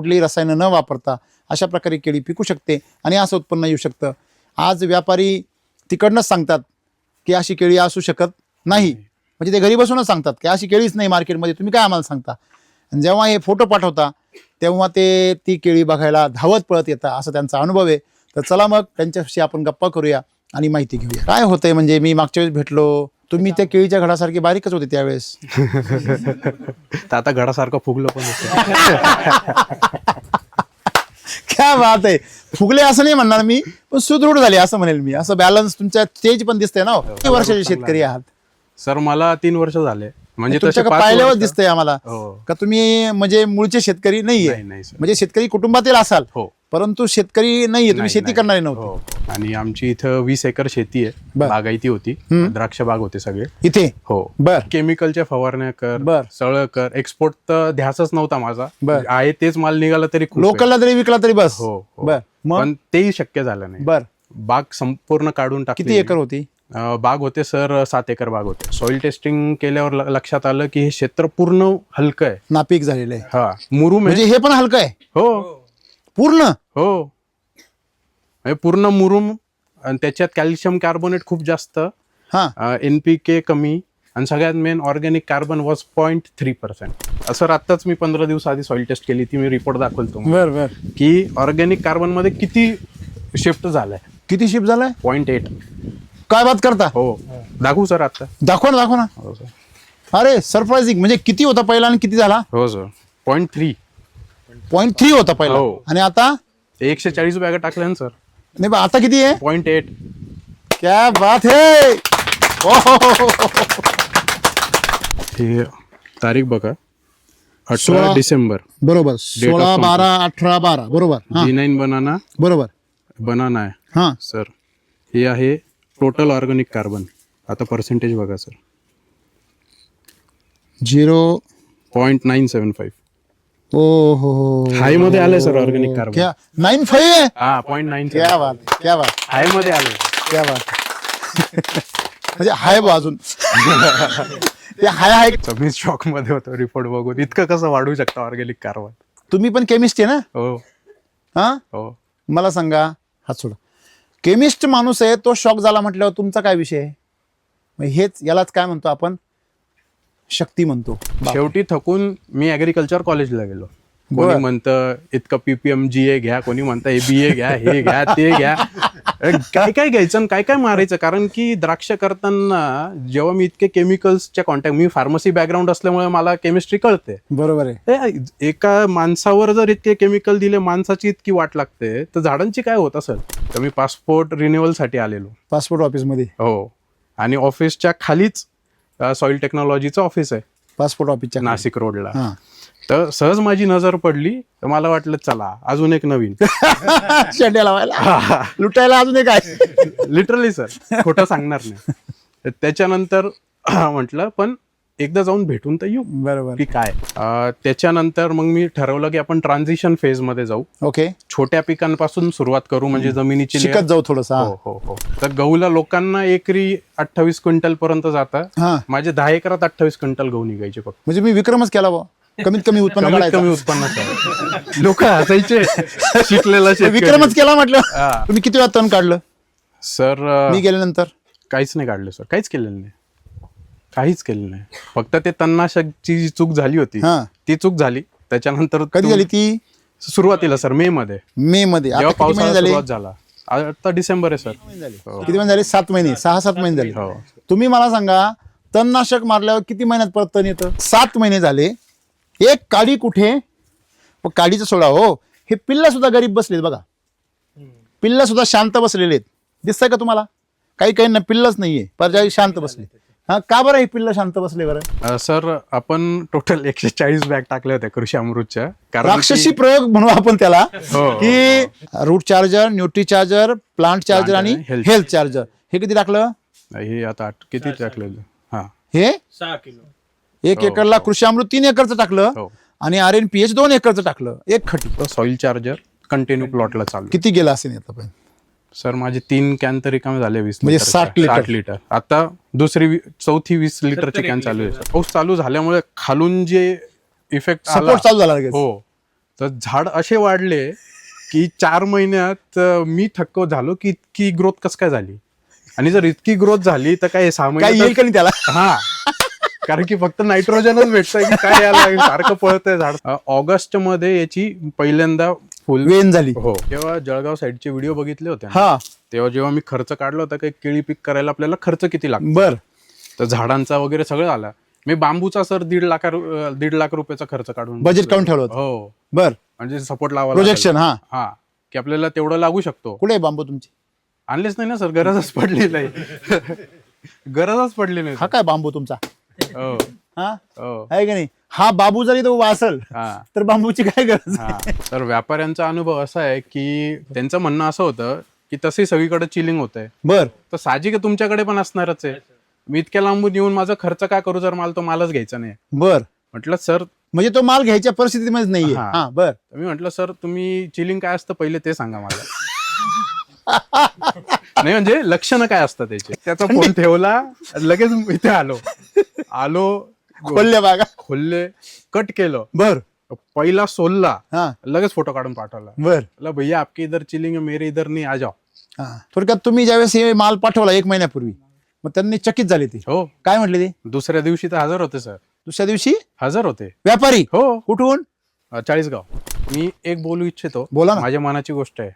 कुठलीही रसायनं न वापरता अशा प्रकारे केळी पिकू शकते आणि असं उत्पन्न येऊ शकतं. आज व्यापारी तिकडनंच सांगतात की अशी केळी असू शकत नाही, म्हणजे ते घरी बसूनच सांगतात की अशी केळीच नाही मार्केटमध्ये, तुम्ही काय आम्हाला सांगता. आणि जेव्हा हे फोटो पाठवता तेव्हा ते ती केळी बघायला धावत पळत येतात, असं त्यांचा अनुभव आहे. तर चला मग त्यांच्याशी आपण गप्पा करूया आणि माहिती घेऊया. काय होतंय म्हणजे मी मागच्या वेळेस भेटलो, तुम्ही त्या केळीच्या घडासारखी बारीकच होते त्यावेळेस. तर आता घडासारखं फुगलं पण होतं. क्या बात आहे. फुगले असं नाही म्हणणार मी, पण सुदृढ झाले असं म्हणेल मी. असं बॅलन्स तुमच्या स्टेज पण दिसतंय ना. किती वर्षाचे शेतकरी आहात? सर मला 3 वर्ष झाले. म्हणजे तुमच्या तसे 5 पाहिल्यावर वर्ष- दिसतंय आम्हाला हो. का तुम्ही म्हणजे मूळचे शेतकरी नाहीये. नाही सर. म्हणजे शेतकरी कुटुंबातील असाल, हो. परंतु शेतकरी नाहीये, तुम्ही नाही, शेती नाही. करणारे नव्हते. हो. आणि आमची इथं 20 एकर शेती आहे. बर. बागायती होती, द्राक्ष बाग होते सगळे. इथे हो. बर केमिकलच्या फवारण्या कर, बर. सळं कर. एक्सपोर्ट तर ध्यासच नव्हता माझा. बर. आहे तेच माल निघाला तरी खूप आहे. लोकलला तरी विकला तरी बस. हो, हो. बर मग पण तेही शक्य झालं नाही. बर बाग संपूर्ण काढून टाकली. किती एकर होती? बाग होते सर 7 एकर बाग होते. सॉइल टेस्टिंग केल्यावर लक्षात आलं की हे क्षेत्र पूर्ण हलकं आहे. नापीक झालेलं आहे. हा मुरुम आहे. म्हणजे हे पण हलकं आहे हो पूर्ण. हो म्हणजे पूर्ण मुरुम आणि त्याच्यात कॅल्शियम कार्बोनेट खूप जास्त, हा NPK कमी आणि सगळ्यात मेन ऑर्गॅनिक कार्बन वॉज 0.3%. असं आत्ताच मी 15 दिवस आधी सॉइल टेस्ट केली, ती मी रिपोर्ट दाखवतो बर बर. की ऑर्गॅनिक कार्बन मध्ये किती शिफ्ट झालाय. किती शिफ्ट झालाय? 0.8. काय बात करता? हो दाखवू सर आता. दाखवा ना दाखवा ना. हो सर. अरे सरप्राइझिंग. म्हणजे किती होता पहिला आणि किती झाला? हो सर 0.3. 0.3 होता पहिला हो. आणि आता 140 बॅगा टाकल्या ना सर. नाही बा, आता किती आहे? 0.8. क्या बात है. हे तारीख बघा 18 16 डिसेंबर. बरोबर. 16 12 18 12 बरोबर. हा G9 बरोबर. बनाना आहे हा सर. हे आहे टोटल ऑर्गॅनिक कार्बन. आता पर्सेंटेज बघा सर. 0.975. ओ हो. हाय मध्ये आलंय सर ऑर्गॅनिक कार्बन. क्या 95 आहे? हा 0.9. क्या बात क्या बात हाय मध्ये आलंय. क्या बात. म्हणजे हाय बा अजून. ते हाय हाय. मी शॉक मध्ये होतो रिपोर्ट बघून. इतकं कसं वाढवू शकता ऑर्गॅनिक कार्बन. तुम्ही पण केमिस्ट आहे ना? हो हा हो. मला सांगा, हात सोडा. केमिस्ट माणूस आहे तो शॉक झाला म्हटल्यावर तुमचा काय विषय आहे? मग हेच यालाच काय म्हणतो आपण? शक्ती म्हणतो. शेवटी थकून मी ऍग्रिकल्चर कॉलेजला गेलो. कोणी बरं. म्हणतं इतकं PPM GA घ्या, कोणी म्हणतं ABA घ्या, हे घ्या ते घ्या. काय काय घ्यायचं आणि काय काय मारायचं. कारण की द्राक्ष करताना जेव्हा मी इतके केमिकल्सच्या कॉन्टॅक्ट, मी फार्मसी बॅकग्राऊंड असल्यामुळे मला केमिस्ट्री कळते. बरोबर आहे. एका माणसावर जर इतके केमिकल दिले, माणसाची इतकी वाट लागते, तर झाडांची काय होत असेल. तर मी पासपोर्ट रिन्युअल साठी आलेलो. पासपोर्ट ऑफिस मध्ये? हो. आणि ऑफिसच्या खालीच सॉइल टेक्नॉलॉजीचं ऑफिस आहे पासपोर्ट ऑफिसच्या नाशिक रोडला. हा. तर सहज माझी नजर पडली, तर मला वाटलं चला अजून एक नवीन शेंड्या लावायला लुटायला अजून एक आहे. लिटरली सर, खोटं सांगणार नाही. तर त्याच्यानंतर म्हटलं पण एकदा जाऊन भेटून तर येऊ बरोबर. की काय. त्याच्यानंतर मग मी ठरवलं की आपण ट्रान्झिशन फेज मध्ये जाऊ. ओके. छोट्या पिकांपासून सुरुवात करू, म्हणजे जमिनीची शिकत जाऊ थोडस. हो हो हो. तर गहूला लोकांना एकरी 28 क्विंटल पर्यंत जातं. हा माझे 10 एकरात 28 क्विंटल गहू निघायचे फक्त. म्हणजे मी विक्रमच केला बा. कमीत कमी उत्पन्न कमीत काढायचं. कमी उत्पन्नाचं. लोक हसायचे. शिकलेला शेतकरी. विक्रमच केला म्हटलं. हा. तुम्ही किती वेळा तण काढलं सर मी गेल्यानंतर? काहीच नाही काढलं सर. काहीच केलेलं नाही. काहीच केलं नाही. फक्त ते तणनाशकची जी चूक झाली होती हा. ती चूक झाली. त्याच्यानंतर कधी झाली ती? सुरुवातीला सर मे मध्ये, मे मध्ये. आता जेव्हा किती महिने पावसाळा झाले? सुरुवात झाला. आता डिसेंबर आहे सर. किती महिने झाले? 7 महिने, 6-7 महिने झाले. हो. तुम्ही मला सांगा, तणनाशक मारल्यावर किती महिन्यात परत तण येतं? 7 महिने झाले. एक काडी कुठे? काडीचं सोडा हो, हे पिल्ला सुद्धा गरीब बसलेत बघा. पिल्ला सुद्धा शांत बसलेले आहेत. दिसतंय का तुम्हाला? काही काही ना पिल्लच नाहीये, पर शांत बसले. हा, का बरं हे पिल्ल शांत बसले बरं? सर आपण टोटल 140 बॅग टाकल्या होत्या कृषी अमृतच्या. कारण राक्षसी प्रयोग म्हणू आपण त्याला, हो. की root charger, nutri charger, plant charger आणि हेल्थ चार्जर. हे किती टाकलं? हे आता किती टाकलेलं. हा. हे 6 किलो. 1 एकरला कृषी अमृत 3 एकरचं टाकलं हो. आणि RNPH 2 एकरचं टाकलं. एक खटी. सॉइल चार्जर कंटिन्यू प्लॉटला चालू. किती गेला असेल आतापर्यंत? सर माझे 3 कॅन तरी कमी झाले. 20 म्हणजे लिटरच्या. 60 लिटर. 60 लिटर. आता चौथी 20 लिटरची कॅन चालू आहे. पाऊस चालू झाल्यामुळे खालून जे इफेक्ट सपोर्ट चालू झाला लगेच. हो, तर झाड असे वाढले की 4 महिन्यात मी थक्क झालो की इतकी ग्रोथ कसं काय झाली. आणि जर इतकी ग्रोथ झाली तर काय 6 काय येईल महिन्यात का नाही त्याला? हा, कारण की फक्त नायट्रोजनच भेटतंय की काय याला सारखं पळतंय झाड. ऑगस्ट मध्ये याची पहिल्यांदा फुल वेन झाली. हो. तेव्हा जळगाव साईडचे व्हिडिओ बघितले होते ना, हा तेव्हा जेव्हा मी खर्च काढला होता की केळी पीक करायला आपल्याला खर्च किती लागतो, बर. तर झाडांचा वगैरे सगळं आला. मी बांबूचा सर 1.5 लाख रुपयाचा खर्च काढून बजेट काढून ठेवलं होतं. हो, बर. म्हणजे सपोर्ट लावा प्रोजेक्शन. हा हा, की आपल्याला तेवढं लागू शकतो. कुठे आहे बांबू तुमची? आणलेच नाही ना सर, गरजच पडली नाही. गरजच पडली नाही. हा काय बांबू तुमचा? हो हा हो आहे का नाही? हा बांबू जरी तो उभा असेल हा तर बांबूची काय गरज? हा. तर व्यापाऱ्यांचा अनुभव असा आहे की त्यांचं म्हणणं असं होतं की तसे सगळीकडे चिलिंग होत आहे, बर. तर साहजिक आहे तुमच्याकडे पण असणारच आहे. मी इतक्या लांबून येऊन माझा खर्च काय करू जर मला तो मालच घ्यायचा नाही. बर. म्हटलं सर, म्हणजे तो माल घ्यायच्या परिस्थितीमध्ये नाहीये. हा. हा बर. तर मी म्हटलं सर तुम्ही चिलिंग काय असतं पहिले ते सांगा मला. नाही म्हणजे लक्षणं काय असतं त्याचे. त्याचा फोन ठेवला, लगेच इथे आलो खोलल्या बागा. खोलले, कट केलं, बर. पहिला सोलला, हा लगेच फोटो काढून पाठवला. बर. बोला भैया आपके इधर चिलिंग है, मेरे इधर नहीं, आ जाओ. हा थोडक्यात तुम्ही ज्यावेळेस हे माल पाठवला 1 महिन्यापूर्वी, मग त्यांनी चकित झाले ते. हो, काय म्हटले ते? दुसऱ्या दिवशी तर हजर होते सर. दुसऱ्या दिवशी हजर होते. व्यापारी? हो, कुठून? 40गाव. मी एक बोलू इच्छितो, बोला ना. माझ्या मनाची गोष्ट आहे.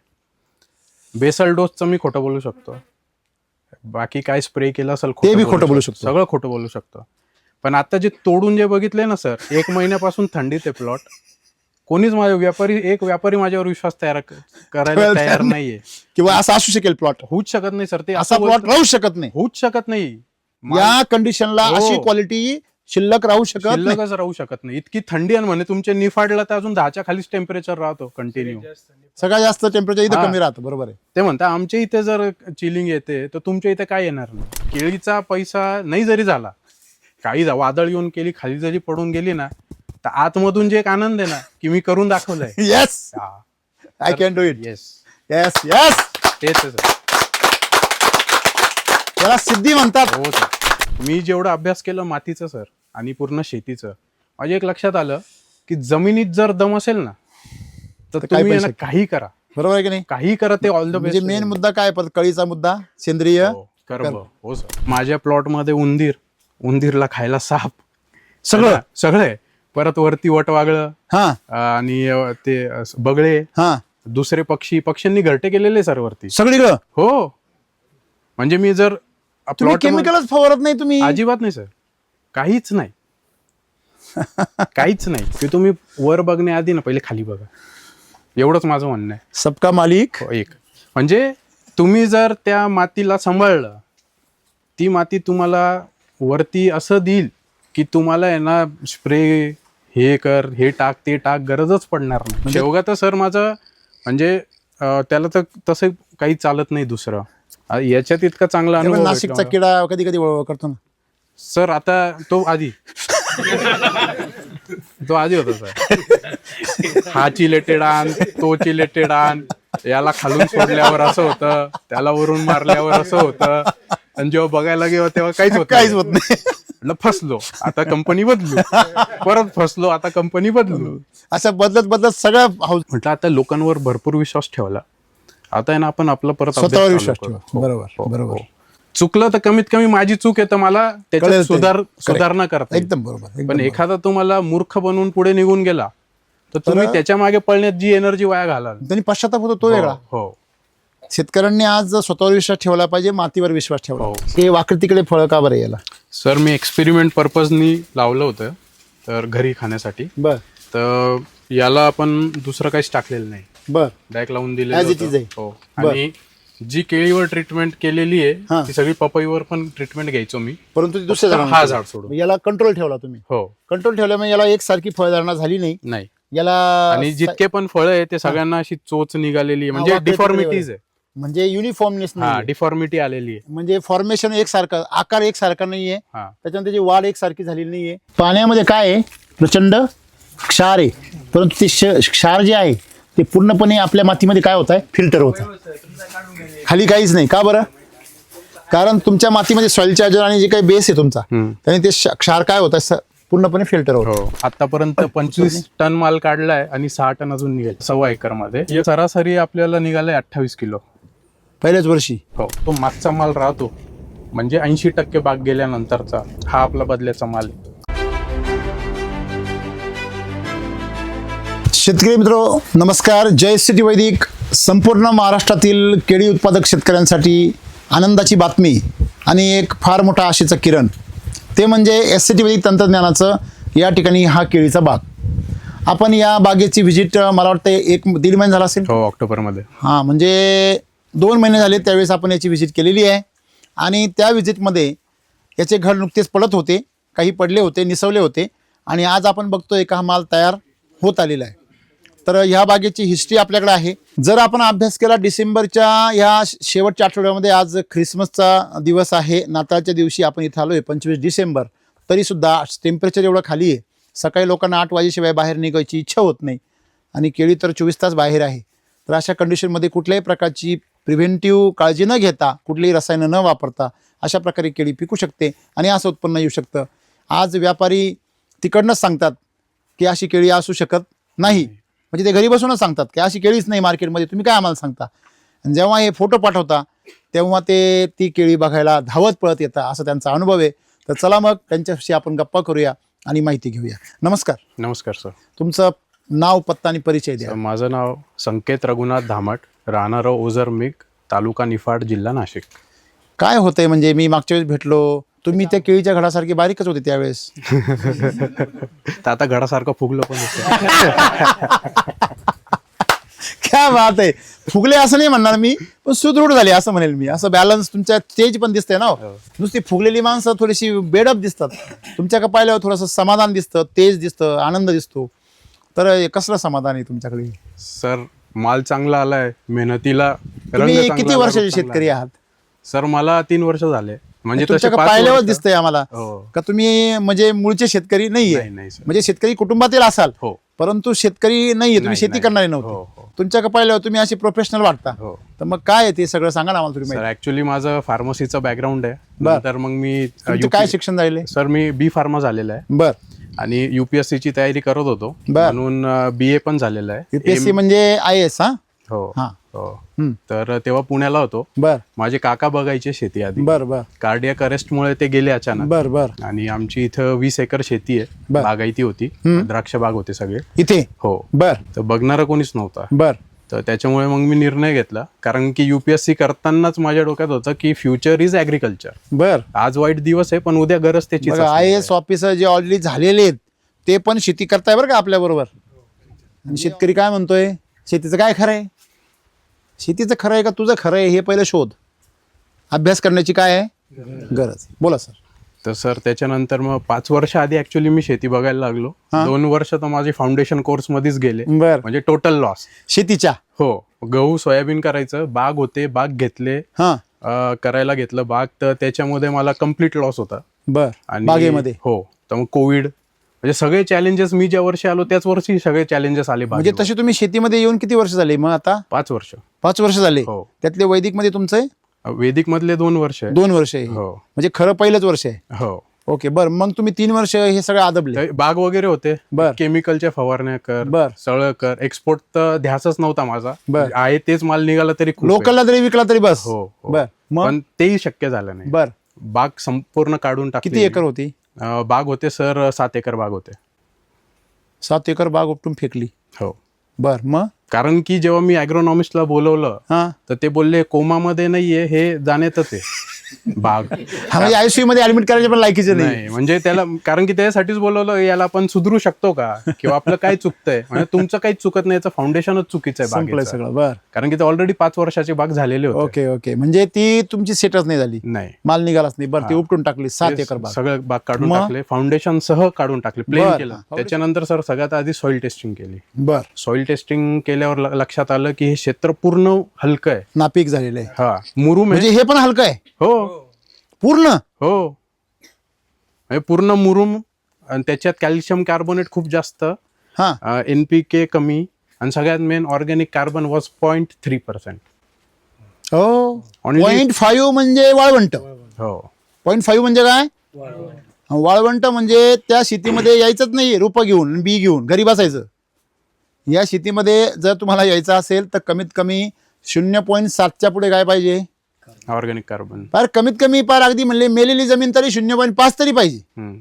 बेसल डोसचं मी खोटं बोलू शकतो, बाकी काय स्प्रे केलं असेल ते बी खोटं बोलू शकतो. सगळं खोटं बोलू शकतो. पण आता जे तोडून जे बघितले ना सर, 1 महिन्यापासून थंडीत आहे प्लॉट. कोणीच एक व्यापारी माझ्यावर विश्वास करायला तयार नाहीये. किंवा असं असू शकेल प्लॉट? होऊच शकत नाही सर, ते असा प्लॉट राहू शकत नाही. होऊच शकत नाही. या कंडिशनला हो. अशी क्वालिटी शिल्लक राहू शकत नाही. शिल्लकच राहू शकत नाही. इतकी थंडी आहे म्हणे तुमच्या निफाडला तर अजून 10च्या खालीच टेम्परेचर राहतो कंटिन्यू. सगळ्यात जास्त टेम्परेचर इथं हा. कमी राहतं. बरोबर आहे. ते म्हणता आमच्या इथे जर चिलिंग येते तर तुमच्या इथे काय येणार नाही. केळीचा पैसा नाही जरी झाला, काही वादळ येऊन केली खाली जरी पडून गेली ना, तर आतमधून जे एक आनंद आहे ना की मी करून दाखवलंय. Yes, I can do it. Yes, yes yes, तेच आहे सर. त्याला सिद्धी म्हणतात. हो सर. मी जेवढा अभ्यास केला मातीचं सर आणि पूर्ण शेतीचं, माझ्या एक लक्षात आलं की जमिनीत जर दम असेल ना तर काय तुम्ही पण ना काही करा, बरोबर आहे की नाही? काही करा, ते ऑल द म्हणजे बेस्ट. मेन मुद्दा काय? परत कळीचा मुद्दा, सेंद्रिय. कर्म. हो सर. माझ्या प्लॉट मध्ये उंदीरला खायला साप, सगळं आहे. परत वरती वटवागळं हा आणि ते बगळे, हा दुसरे पक्ष्यांनी घरटे केलेले सर वरती. सगळीकडं. हो, म्हणजे मी जर तुम्ही plot केमिकलच फवारत नाही तुम्ही? अजिबात नाही सर, काहीच नाही. काहीच नाही की तुम्ही वर बघण्याआधी ना पहिले खाली बघा, एवढंच माझं म्हणणं आहे. सबका मालिक एक म्हणजे तुम्ही जर त्या मातीला सांभाळलं, ती माती तुम्हाला वरती असं देईल की तुम्हाला आहे ना स्प्रे हे कर, हे टाक, ते टाक, गरजच पडणार नाही. शेवगा तर सर माझं म्हणजे त्याला तर तसं काही चालत नाही दुसरं. याच्यात इतका चांगला अनुभव नाशिकचा भेटला किडा कधी कधी करतो ना सर. आता तो आधी होता सर. हा चिलेटेड आण, तो चिलेटेड आण, याला खालून सोडल्यावर असं होतं, त्याला वरून मारल्यावर असं होतं, आणि जेव्हा बघायला गेलो तेव्हा काहीच होत नाही. म्हटलं फसलो, आता कंपनी बदलू, परत फसलो, आता कंपनी बदलू, असं बदलत सगळं म्हटलं आता लोकांवर भरपूर विश्वास ठेवला, आता आहे ना आपण आपलं परत स्वतःवर विश्वास करू. ठेवा. बरोबर बरोबर. चुकलं तर कमीत कमी माझी चूक आहे तर मला त्याच्यात सुधारणा करता येईल. एकदम बरोबर. पण एखादा तुम्हाला मूर्ख बनवून पुढे निघून गेला तर तुम्ही त्याच्या मागे पळण्यात जी एनर्जी वाया घालाल, त्यांनी पश्चाताप होतो तो वेगळा. हो. शेतकऱ्यांनी आज स्वतःवर विश्वास ठेवला पाहिजे, मातीवर विश्वास ठेवला. हो. हे वाकडतीकडे फळ का बरं याला? सर मी एक्सपेरिमेंट पर्पजनी लावलं होतं तर घरी खाण्यासाठी. बर. तर याला आपण दुसरं काहीच टाकलेलं नाही, बर. डायरेक्ट लावून As it is दिलेलं आहे. हो. आणि जी केळीवर ट्रीटमेंट केलेली आहे ती सगळी पपईवर पण ट्रीटमेंट घ्यायचो मी, परंतु ते दुसऱ्या झाडांना हा झाड सोडून. याला कंट्रोल ठेवला तुम्ही. हो, कंट्रोल ठेवल्यामुळे याला एकसारखी फळधारणा झाली नाही. याला आणि जितके पण फळं आहे ते सगळ्यांना अशी चोच निघालेली आहे, म्हणजे डिफॉर्मिटीज आहे. म्हणजे युनिफॉर्मनेस नाही, डिफॉर्मिटी आलेली आहे. म्हणजे फॉर्मेशन एकसारखं, आकार एकसारखा नाहीये, हा. त्याच्यानंतर त्याची वाढ एकसारखी झालेली नाहीये. पाण्यामध्ये काय आहे? प्रचंड क्षार आहे, परंतु ते क्षार जे आहे ते पूर्णपणे आपल्या मातीमध्ये काय होत आहे? फिल्टर होत आहे. खाली काहीच नाही. का बरं? कारण तुमच्या मातीमध्ये सॉइल चार्जर आणि जे काही बेस आहे तुमचा, त्याने ते क्षार काय होत आहे? पूर्णपणे फिल्टर होतं. हो, आतापर्यंत 25 टन माल काढलाय आणि 6 टन अजून निघेल 1.25 एकर मध्ये. सरासरी आपल्याला निघालाय 28 किलो पहिल्याच वर्षी. हो, तो मागचा माल राहतो, म्हणजे 80% बाग गेल्यानंतरचा हा आपला बदल्याचा माल आहे. शेतकरी मित्रो नमस्कार. जय सिटी वैदिक. संपूर्ण महाराष्ट्रातील केळी उत्पादक शेतकऱ्यांसाठी आनंदाची बातमी आणि एक फार मोठा आशेचा किरण, ते म्हणजे SCT वैदिक तंत्रज्ञानाचं या ठिकाणी हा केळीचा बाग. आपण या बागेची व्हिजिट मला वाटतं 1-1.5 महिने झाला असेल. हो, ऑक्टोबरमध्ये. हां, म्हणजे 2 महिने झाले त्यावेळेस आपण याची व्हिजिट केलेली आहे. आणि त्या व्हिजिटमध्ये याचे घड नुकतेच पडत होते, काही पडले होते, निसवले होते, आणि आज आपण बघतोय का हा माल तयार होत आलेला आहे. तर ह्या बागेची हिस्ट्री आपल्याकडे आहे. जर आपण अभ्यास केला डिसेंबरच्या ह्या शेवटच्या आठवड्यामध्ये, आज ख्रिसमसचा दिवस आहे, नाताळच्या दिवशी आपण इथं आलो आहे 25 डिसेंबर, तरीसुद्धा टेम्परेचर एवढं खाली आहे. सकाळी लोकांना 8 वाजेशिवाय बाहेर निघायची इच्छा होत नाही, आणि केळी तर 24 तास बाहेर आहे. तर अशा कंडिशनमध्ये कुठल्याही प्रकारची प्रिव्हेंटिव्ह काळजी न घेता, कुठलीही रसायनं न वापरता अशा प्रकारे केळी पिकू शकते आणि असं उत्पन्न येऊ शकतं. आज व्यापारी तिकडनंच सांगतात की अशी केळी असू शकत नाही, म्हणजे ते घरी बसूनच सांगतात की अशी केळीच नाही मार्केटमध्ये, तुम्ही काय आम्हाला सांगता. आणि जेव्हा हे फोटो पाठवता तेव्हा ते ती केळी बघायला धावत पळत येतं, असं त्यांचा अनुभव आहे. तर चला मग त्यांच्याशी आपण गप्पा करूया आणि माहिती घेऊया. नमस्कार. नमस्कार सर. तुमचं नाव, पत्ता आणि परिचय द्या. माझं नाव संकेत रघुनाथ धामट, राहणार ओझरमिग, तालुका निफाड, जिल्हा नाशिक. काय होतंय म्हणजे मी मागच्या वेळेस भेटलो, तुम्ही त्या केळीच्या घडासारखी बारीकच होते त्यावेळेस. तर आता घडासारखं फुगलं पण होतं. काय बात आहे. फुगले असं नाही म्हणणार मी, पण सुदृढ झाले असं म्हणेल मी. असं बॅलन्स तुमच्या स्टेज पण दिसतंय ना. नुसती फुगलेली माणसं थोडीशी बेडअप दिसतात, तुमच्याकडे पाहिल्यावर थोडंसं समाधान दिसतं, तेज दिसतं, आनंद दिसतो. तर कसलं समाधान आहे तुमच्याकडे सर? माल चांगला आलाय, मेहनतीला रंग तुम्ही चांगला, किती वर्षाचे चांगला शेतकरी आहात? सर मला 3 वर्ष झाले. म्हणजे तसे तुमच्याकडे 5 पाहिल्यावर वर्ष. दिसतंय आम्हाला हो. का तुम्ही म्हणजे मूळचे शेतकरी नाहीये. नाही सर. म्हणजे शेतकरी कुटुंबातील असाल, हो. परंतु शेतकरी नाहीये, तुम्ही नाही, शेती नाही. करणारे हो, नव्हते. हो. तुमच्याकडे पाहिल्यावर तुम्ही असे प्रोफेशनल वाटता. हो. तर मग काय आहे ते सगळं सांगा ना आम्हाला तुम्ही. सर ऍक्च्युली माझं फार्मसीचं बॅकग्राऊंड आहे. बर. तर मग मी तुमचं काय शिक्षण झाले? सर मी बी फार्मा झालेलं आहे बर. आणि UPSC ची तयारी करत होतो, बर. म्हणून BA पण झालेलं आहे. UPSC म्हणजे IAS? हा. हो हा. हो. हम्म. तर तेव्हा पुण्याला होतो. बर माझे काका बघायचे शेती आधी. बर बर कार्डियक अरेस्टमुळे ते गेले अचानक. बर बर. आणि आमची इथं 20 एकर शेती आहे, बर. बागायती होती, द्राक्ष बाग होते सगळे. इथे? हो. बर तर बघणारं कोणीच नव्हता. बर. तर त्याच्यामुळे मग मी निर्णय घेतला, कारण की UPSC करतानाच माझ्या डोक्यात होतं की फ्युचर इज ॲग्रिकल्चर. बर. आज वाईट दिवस आहे, पण उद्या गरज त्याची. IAS ऑफिसर जे ऑलरेडी झालेले आहेत ते पण शेती करताय बरं का आपल्या बरोबर. आणि शेतकरी काय म्हणतोय, शेतीचं काय खरं आहे? शेतीचं खरं आहे का तुझं खरं आहे हे पहिलं शोध. अभ्यास करण्याची काय आहे गरज. बोला सर. तर सर त्याच्यानंतर मग 5 वर्ष आधी ऍक्च्युली मी शेती बघायला लागलो. 2 वर्ष तर माझे फाउंडेशन कोर्स मध्येच गेले, बर. म्हणजे टोटल लॉस शेतीच्या? हो. गहू सोयाबीन करायचं, बाग होते, बाग घेतले, हा. करायला घेतलं बाग, तर त्याच्यामध्ये मला कम्प्लीट लॉस होता. बर. आणि बागेमध्ये? हो. तर मग कोविड, म्हणजे सगळे चॅलेंजेस, मी ज्या वर्षी आलो त्याच वर्षी सगळे चॅलेंजेस आले. म्हणजे तसे तुम्ही शेतीमध्ये येऊन किती वर्ष झाले मग आता? 5 वर्ष. 5 वर्ष झाले. हो. त्यातले वैदिक मध्ये तुमचं वैदिक मधले 2 वर्ष आहे. 2 वर्ष आहे. हो. म्हणजे खरं पहिलंच वर्ष आहे. हो. ओके. बर. मग तुम्ही 3 वर्ष हे सगळं आदबले? तर बाग वगैरे होते, बर. केमिकलच्या फवारण्या कर, बर. सळं कर, एक्सपोर्ट तर ध्यासच नव्हता माझा. बर. आहे तेच माल निघाला तरी खूप आहे. लोकलला तरी विकला तरी बस. हो, हो. बर. मग? पण तेही शक्य झालं नाही. बर. बाग संपूर्ण काढून टाकली. किती एकर होती? बाग होते सर 7 एकर बाग होते. 7 एकर बाग उपटून फेकली? हो. बर. मग? कारण की जेव्हा मी ॲग्रोनॉमिस्टला बोलवलं हा. तर ते बोलले कोमामध्ये नाहीये, हे जाण्यातच आहे बाग. हा, म्हणजे ICU मध्ये ऍडमिट करायचे पण लायकीचे नाही. नाही, म्हणजे त्याला, कारण की त्यासाठीच बोलवलं, याला आपण सुधरू शकतो का, किंवा आपलं काय चुकतंय, म्हणजे तुमचं काहीच चुकत नाही, याचं फाउंडेशनच चुकीचं आहे संपलंय बागेचं. सगळं. बर. कारण की ते ऑलरेडी 5 वर्षाची बाग झालेली होती. Okay okay. म्हणजे ती तुमची सेटच नाही झाली, नाही, माल निघालाच नाही. बरं. ती उपटून टाकली 7 एकर बाग? सगळं बाग काढून मग? टाकले, फाउंडेशन सह काढून टाकले, प्लेन बर. केलं. त्याच्यानंतर सर सगळ्यात आधी सॉइल टेस्टिंग केली. बर. सॉइल टेस्टिंग केल्यावर लक्षात आलं की हे क्षेत्र पूर्ण हलकं आहे. नापीक झालेलं आहे. हा, मुरुम आहे. म्हणजे हे पण हलकं आहे हो पूर्ण? हो, म्हणजे पूर्ण मुरुम, आणि त्याच्यात कॅल्शियम कार्बोनेट खूप जास्त, हा. NPK कमी, आणि सगळ्यात मेन ऑर्गॅनिक कार्बन वॉज 0.3%. हो. Only- 0.5 म्हणजे वाळवंट. हो. 0.5 म्हणजे काय? वाळवंट म्हणजे त्या शेतीमध्ये यायचंच नाही, रोपं घेऊन बी घेऊन घरी बसायचं. या शेतीमध्ये जर तुम्हाला यायचं असेल तर कमीत कमी 0.7च्या पुढे काय पाहिजे, ऑर्गॅनिक कार्बन. फार कमीत कमी पार अगदी म्हणले मेलेली जमीन तरी 0.5 तरी पाहिजे.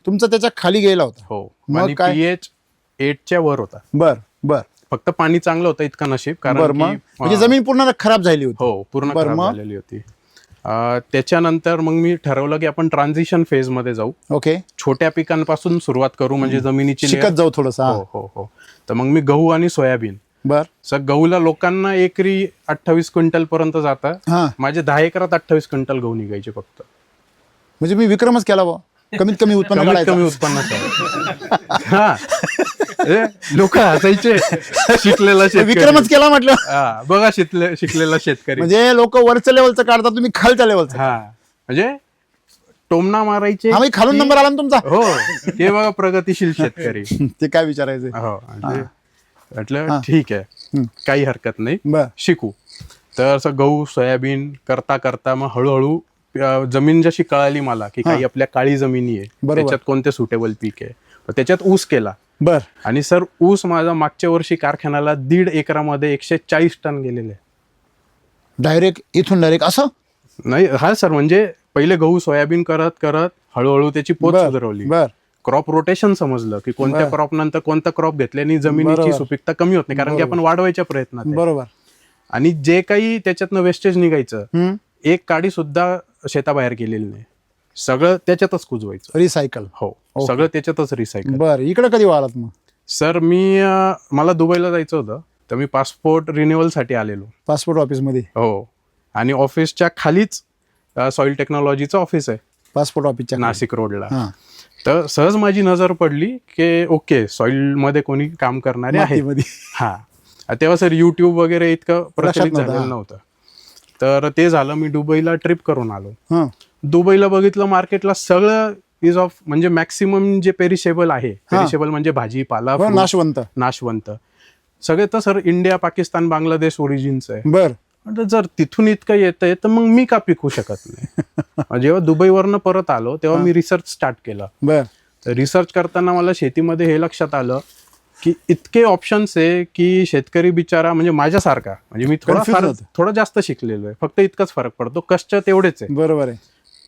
तुमचा त्याच्या खाली गेला होता. हो, मग काय पीएच 8च्या वर होता. बर बर. फक्त पाणी चांगलं होतं इतकं नशीब, कारण बर, मग म्हणजे जमीन पूर्ण खराब झाली होती. हो, पूर्ण बरं, खराब मग? झालेली होती. त्याच्यानंतर मग मी ठरवलं की आपण ट्रान्झिशन फेज मध्ये जाऊ, ओके, छोट्या पिकांपासून सुरुवात करू, म्हणजे जमिनीची layer- शिकत जाऊ थोडंसं. हो हो हो. तर मग मी गहू आणि सोयाबीन. बर. सर, गहूला लोकांना एकरी 28 क्विंटल पर्यंत जातं. हा, माझे 10 एकरात 28 क्विंटल गहू निघायचे फक्त. म्हणजे मी विक्रमच केला बा, कमीत कमी उत्पन्न कमीत काढायचं. कमी उत्पन्नाचा. हा, लोक हसायचे. शिकलेला शेतकरी. विक्रमच केला म्हटलं. हा, बघा शिकलेला शेतकरी. म्हणजे लोक वरच्या लेवलचं काढतात, तुम्ही खालच्या लेवलचं. हा, म्हणजे टोमना मारायचे. हा, खालून नंबर आला ना तुमचा. हो, ते बघा प्रगतिशील शेतकरी. ते काय विचारायचं. हो, म्हणजे म्हटलं ठीक आहे, काही हरकत नाही, बर. शिकू. तर असं गहू सोयाबीन करता करता मग हळूहळू जमीन जशी कळाली मला की काही आपल्या काळी जमिनी आहे, बरोबर. त्याच्यात कोणते सुटेबल पीक आहे, तर त्याच्यात ऊस केला. बर. आणि सर, ऊस माझा मागच्या वर्षी कारखान्याला 1.5 एकरामध्ये 140 टन गेलेले. डायरेक्ट इथून डायरेक्ट असं नाही, हा सर, म्हणजे पहिले गहू सोयाबीन करत करत हळूहळू त्याची पोत सुधारवली. बर. क्रॉप रोटेशन समजलं की कोणत्या क्रॉप नंतर कोणता क्रॉप घेतल्याने जमिनीची सुपीकता कमी होत नाही, कारण की आपण वाढवायच्या प्रयत्नात आहे. बरोबर. आणि जे काही त्याच्यातनं वेस्टेज निघायचं, एक काडी सुद्धा शेताबाहेर गेलेली नाही, सगळं त्याच्यातच कुजवायचं. रिसायकल. हो, सगळं त्याच्यातच रिसायकल. बर. इकडे कधी वाढत मग? सर, मला दुबईला जायचं होतं, तर मी पासपोर्ट रिन्युअल साठी आलेलो. पासपोर्ट ऑफिस मध्ये? हो, आणि ऑफिसच्या खालीच सॉइल टेक्नॉलॉजीचं ऑफिस आहे, पासपोर्ट ऑफिसच्या नाशिक रोडला. तर सहज माझी नजर पडली की ओके, सॉइल मध्ये कोणी काम करणारे आहे. हा, तेव्हा सर युट्यूब वगैरे इतकं प्रचलित झालेलं नव्हतं. तर ते झालं, मी दुबईला ट्रिप करून आलो. दुबईला बघितलं, मार्केटला सगळं इज ऑफ, म्हणजे मॅक्सिमम जे पेरिशेबल आहे, पेरिशेबल म्हणजे भाजीपाला, नाशवंत सगळे, तर सर इंडिया, पाकिस्तान, बांगलादेश ओरिजिनचं आहे. बर. जर तिथून इतकं येतंय तर मग मी का पिकू शकत नाही? जेव्हा दुबईवरनं परत आलो तेव्हा मी रिसर्च स्टार्ट केला. बर. तर रिसर्च करताना मला शेतीमध्ये हे लक्षात आलं की इतके ऑप्शन्स आहे की शेतकरी बिचारा, म्हणजे माझ्यासारखा, म्हणजे मी थोडं जास्त शिकलेलो आहे, फक्त इतकाच फरक पडतो, कष्ट तेवढेच आहे. बरोबर आहे.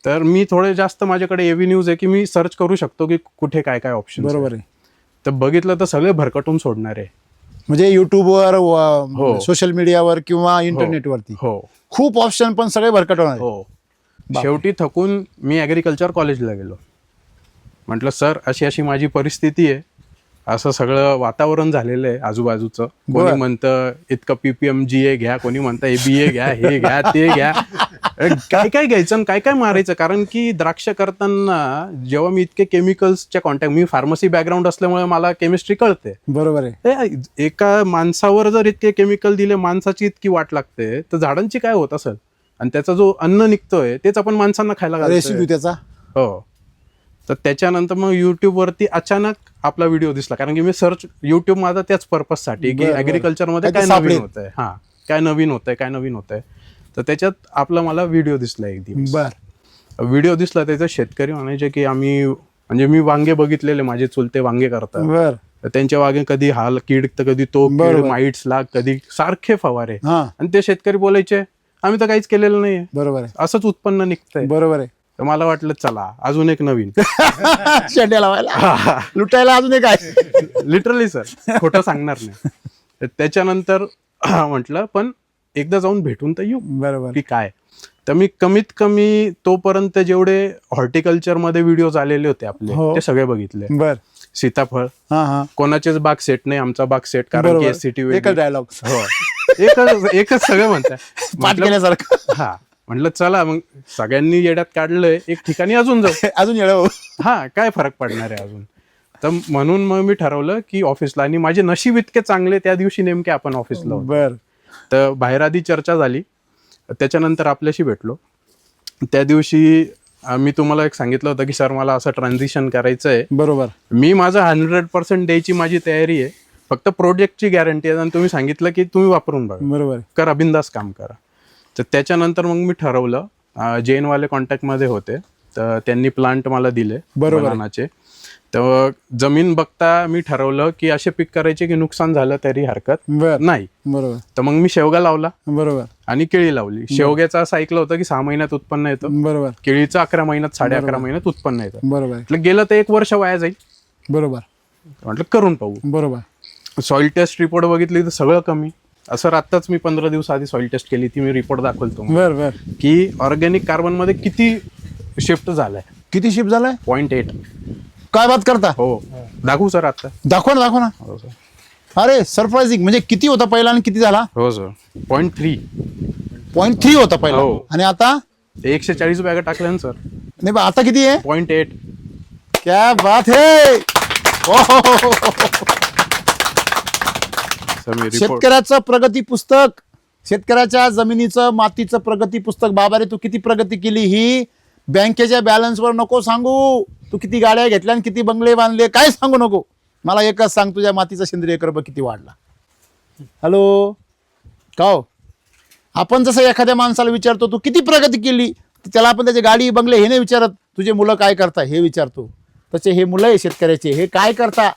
तर मी थोडे जास्त, माझ्याकडे एव्हेन्यूज आहे की मी सर्च करू शकतो की कुठे काय काय ऑप्शन. बरोबर आहे. तर बघितलं तर सगळे भरकटून सोडणार आहे, म्हणजे युट्यूबवर, सोशल मीडियावर किंवा इंटरनेटवरती खूप ऑप्शन, पण सगळे भरकटवणार. हो. शेवटी थकून मी ऍग्रिकल्चर कॉलेजला गेलो. म्हटलं सर, अशी अशी माझी परिस्थिती आहे, असं सगळं वातावरण झालेलं आहे आजूबाजूचं. कोणी म्हणतं इतकं PPMGA घ्या, कोणी म्हणतं ABA घ्या, हे घ्या, ते घ्या, काय काय घ्यायचं आणि काय काय मारायचं. कारण की द्राक्ष करताना जेव्हा मी इतके केमिकल्सच्या कॉन्टॅक्ट, मी फार्मसी बॅकग्राऊंड असल्यामुळे मला केमिस्ट्री कळते. बरोबर आहे. एका माणसावर जर इतके केमिकल दिले, माणसाची इतकी वाट लागते, तर झाडांची काय होत असेल. आणि त्याचा जो अन्न निघतोय तेच आपण माणसांना खायला घालतोय त्याचा. हो. तर त्याच्यानंतर मग युट्यूबवरती अचानक आपला व्हिडिओ दिसला, कारण की मी सर्च युट्यूब माझा त्याच पर्पजसाठी की ऍग्रिकल्चरमध्ये काय नवीन होतंय, काय नवीन होतंय. तर त्याच्यात आपला मला व्हिडिओ दिसला एक दिवस. व्हिडिओ दिसला, त्याचा शेतकरी म्हणायचे की आम्ही, म्हणजे मी वांगे बघितलेले, माझे चुलते वांगे करतात, तर त्यांच्या वांगे कधी हाल कीड, तर कधी तो कीड, माइट्स लाग, कधी सारखे फवारे. आणि ते शेतकरी बोलायचे आम्ही तर काहीच केलेलं नाहीये, बरोबर आहे, असंच उत्पन्न निघतंय. बरोबर आहे. तर मला वाटलं चला अजून एक नवीन शेंड्या लावायला, लुटायला अजून एक आहे. लिटरली सर, खोटं सांगणार नाही. त्याच्यानंतर म्हटलं पण एकदा जाऊन भेटून तर येऊ, बरोबर की काय. तर मी कमीत कमी तोपर्यंत जेवढे हॉर्टिकल्चर मध्ये व्हिडिओ आलेले होते आपले, ते सगळे बघितले. बर. सीताफळ, कोणाचेच बाग सेट नाही, आमचा बाग सेट, कारण की SCT एकच डायलॉग. हो, एकच सगळं म्हणतात. हा, म्हटलं चला मग सगळ्यांनी येड्यात काढलंय, एक ठिकाणी अजून जाऊ, अजून येऊ. हा, काय फरक पडणार आहे अजून. तर म्हणून मग मी ठरवलं की ऑफिसला, आणि माझे नशीब इतके चांगले, त्या दिवशी नेमके आपण ऑफिसला. बर. तर बाहेर आधी चर्चा झाली, त्याच्यानंतर आपल्याशी भेटलो. त्या दिवशी मी तुम्हाला एक सांगितलं होतं की सर मला असं ट्रान्झिशन करायचं आहे. बरोबर. मी माझं 100% द्यायची माझी तयारी आहे, फक्त प्रोजेक्टची गॅरंटी आहे. आणि तुम्ही सांगितलं की तुम्ही वापरून बघा, बरोबर, करा, बिंदास काम करा. तर त्याच्यानंतर मग मी ठरवलं, जैनवाले कॉन्टॅक्टमध्ये होते, तर त्यांनी प्लांट मला दिले बरोबर. बनानाचे. तर जमीन बघता मी ठरवलं की असे पीक करायचे की नुकसान झालं तरी हरकत बर नाही. बरोबर तर मग मी शेवगा लावला बरोबर आणि केळी लावली. शेवग्याचं असं ऐकलं होतं की 6 महिन्यात उत्पन्न येतं, बरोबर केळीचं 11 महिन्यात 11.5 महिन्यात उत्पन्न येतं. बरोबर म्हटलं गेलं तर 1 वर्ष वाया जाईल, बरोबर म्हटलं करून पाहू. बरोबर सॉइल टेस्ट रिपोर्ट बघितली तर सगळं कमी. असं आत्ताच मी 15 दिवस आधी सॉइल टेस्ट केली, ती मी रिपोर्ट दाखवतो बर बर की ऑर्गॅनिक कार्बन मध्ये किती शिफ्ट झालाय. किती शिफ्ट झालाय? 0.8. काय बात करता? हो दाखवू सर आता. दाखवा ना दाखवा ना. हो सर. अरे सरप्राइझिंग. म्हणजे किती होता पहिला आणि किती झाला? हो सर 0.3. 0.3 होता पहिला हो. आणि आता 140 बॅगा टाकल्या ना सर. नाही बा, आता किती आहे? 0.8. क्या बात है. ओहो. सर मी रिपोर्ट. शेतकऱ्याचं प्रगती पुस्तक, शेतकऱ्याच्या जमिनीचं मातीचं प्रगती पुस्तक. बाबा रे, तू किती प्रगती केली ही बँकेच्या बॅलन्सवर नको सांगू. तू किती गाड्या घेतल्या आणि किती बंगले बांधले काय सांगू नको. मला एकच सांग, तुझ्या मातीचा सेंद्रिय कर्ब किती वाढला. हॅलो का हो? आपण जसं एखाद्या माणसाला विचारतो तू किती प्रगती केली, तर त्याला आपण त्याची गाडी बंगले हे नाही विचारत, तुझे मुलं काय करता हे विचारतो. तसे हे मुलं आहे शेतकऱ्याचे, हे काय करता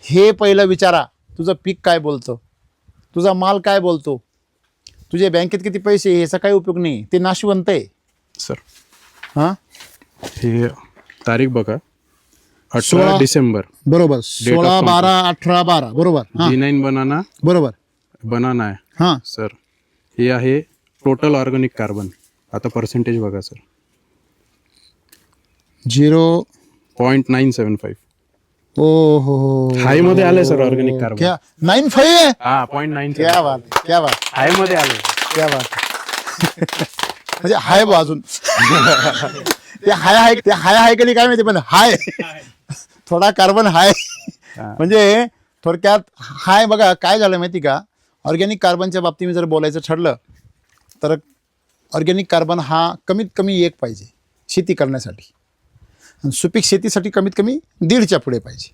हे पहिलं विचारा. तुझं पीक काय बोलतं, तुझा माल काय बोलतो, तुझे बँकेत किती पैसे, ह्याचा काही उपयोग नाही. ते नाशवंत आहे सर. हां. हे तारीख बघा, 18 16 डिसेंबर. बरोबर. 16, 12, 18, 12 बरोबर. हां B9 बनाना बरोबर. बनाना आहे हां सर. हे आहे टोटल ऑर्गॅनिक कार्बन. आता पर्सेंटेज बघा सर, 0.975. ओ हो. हाय मध्ये आलंय सर ऑर्गॅनिक कार्बन. क्या 95 आहे? हा 0.9. क्या बात क्या बात हाय मध्ये आलंय. क्या बात. म्हणजे हाय बा अजून. ते हाय का नाही काय माहिती, पण हाय थोडा कार्बन हाय. म्हणजे थोडक्यात हाय. बघा काय झालं माहिती का, ऑर्गॅनिक कार्बनच्या बाबतीत जर बोलायचं ठरलं तर ऑर्गॅनिक कार्बन हा कमीत कमी 1 पाहिजे शेती करण्यासाठी, आणि सुपीक शेतीसाठी कमीत कमी 1.5च्या पुढे पाहिजे.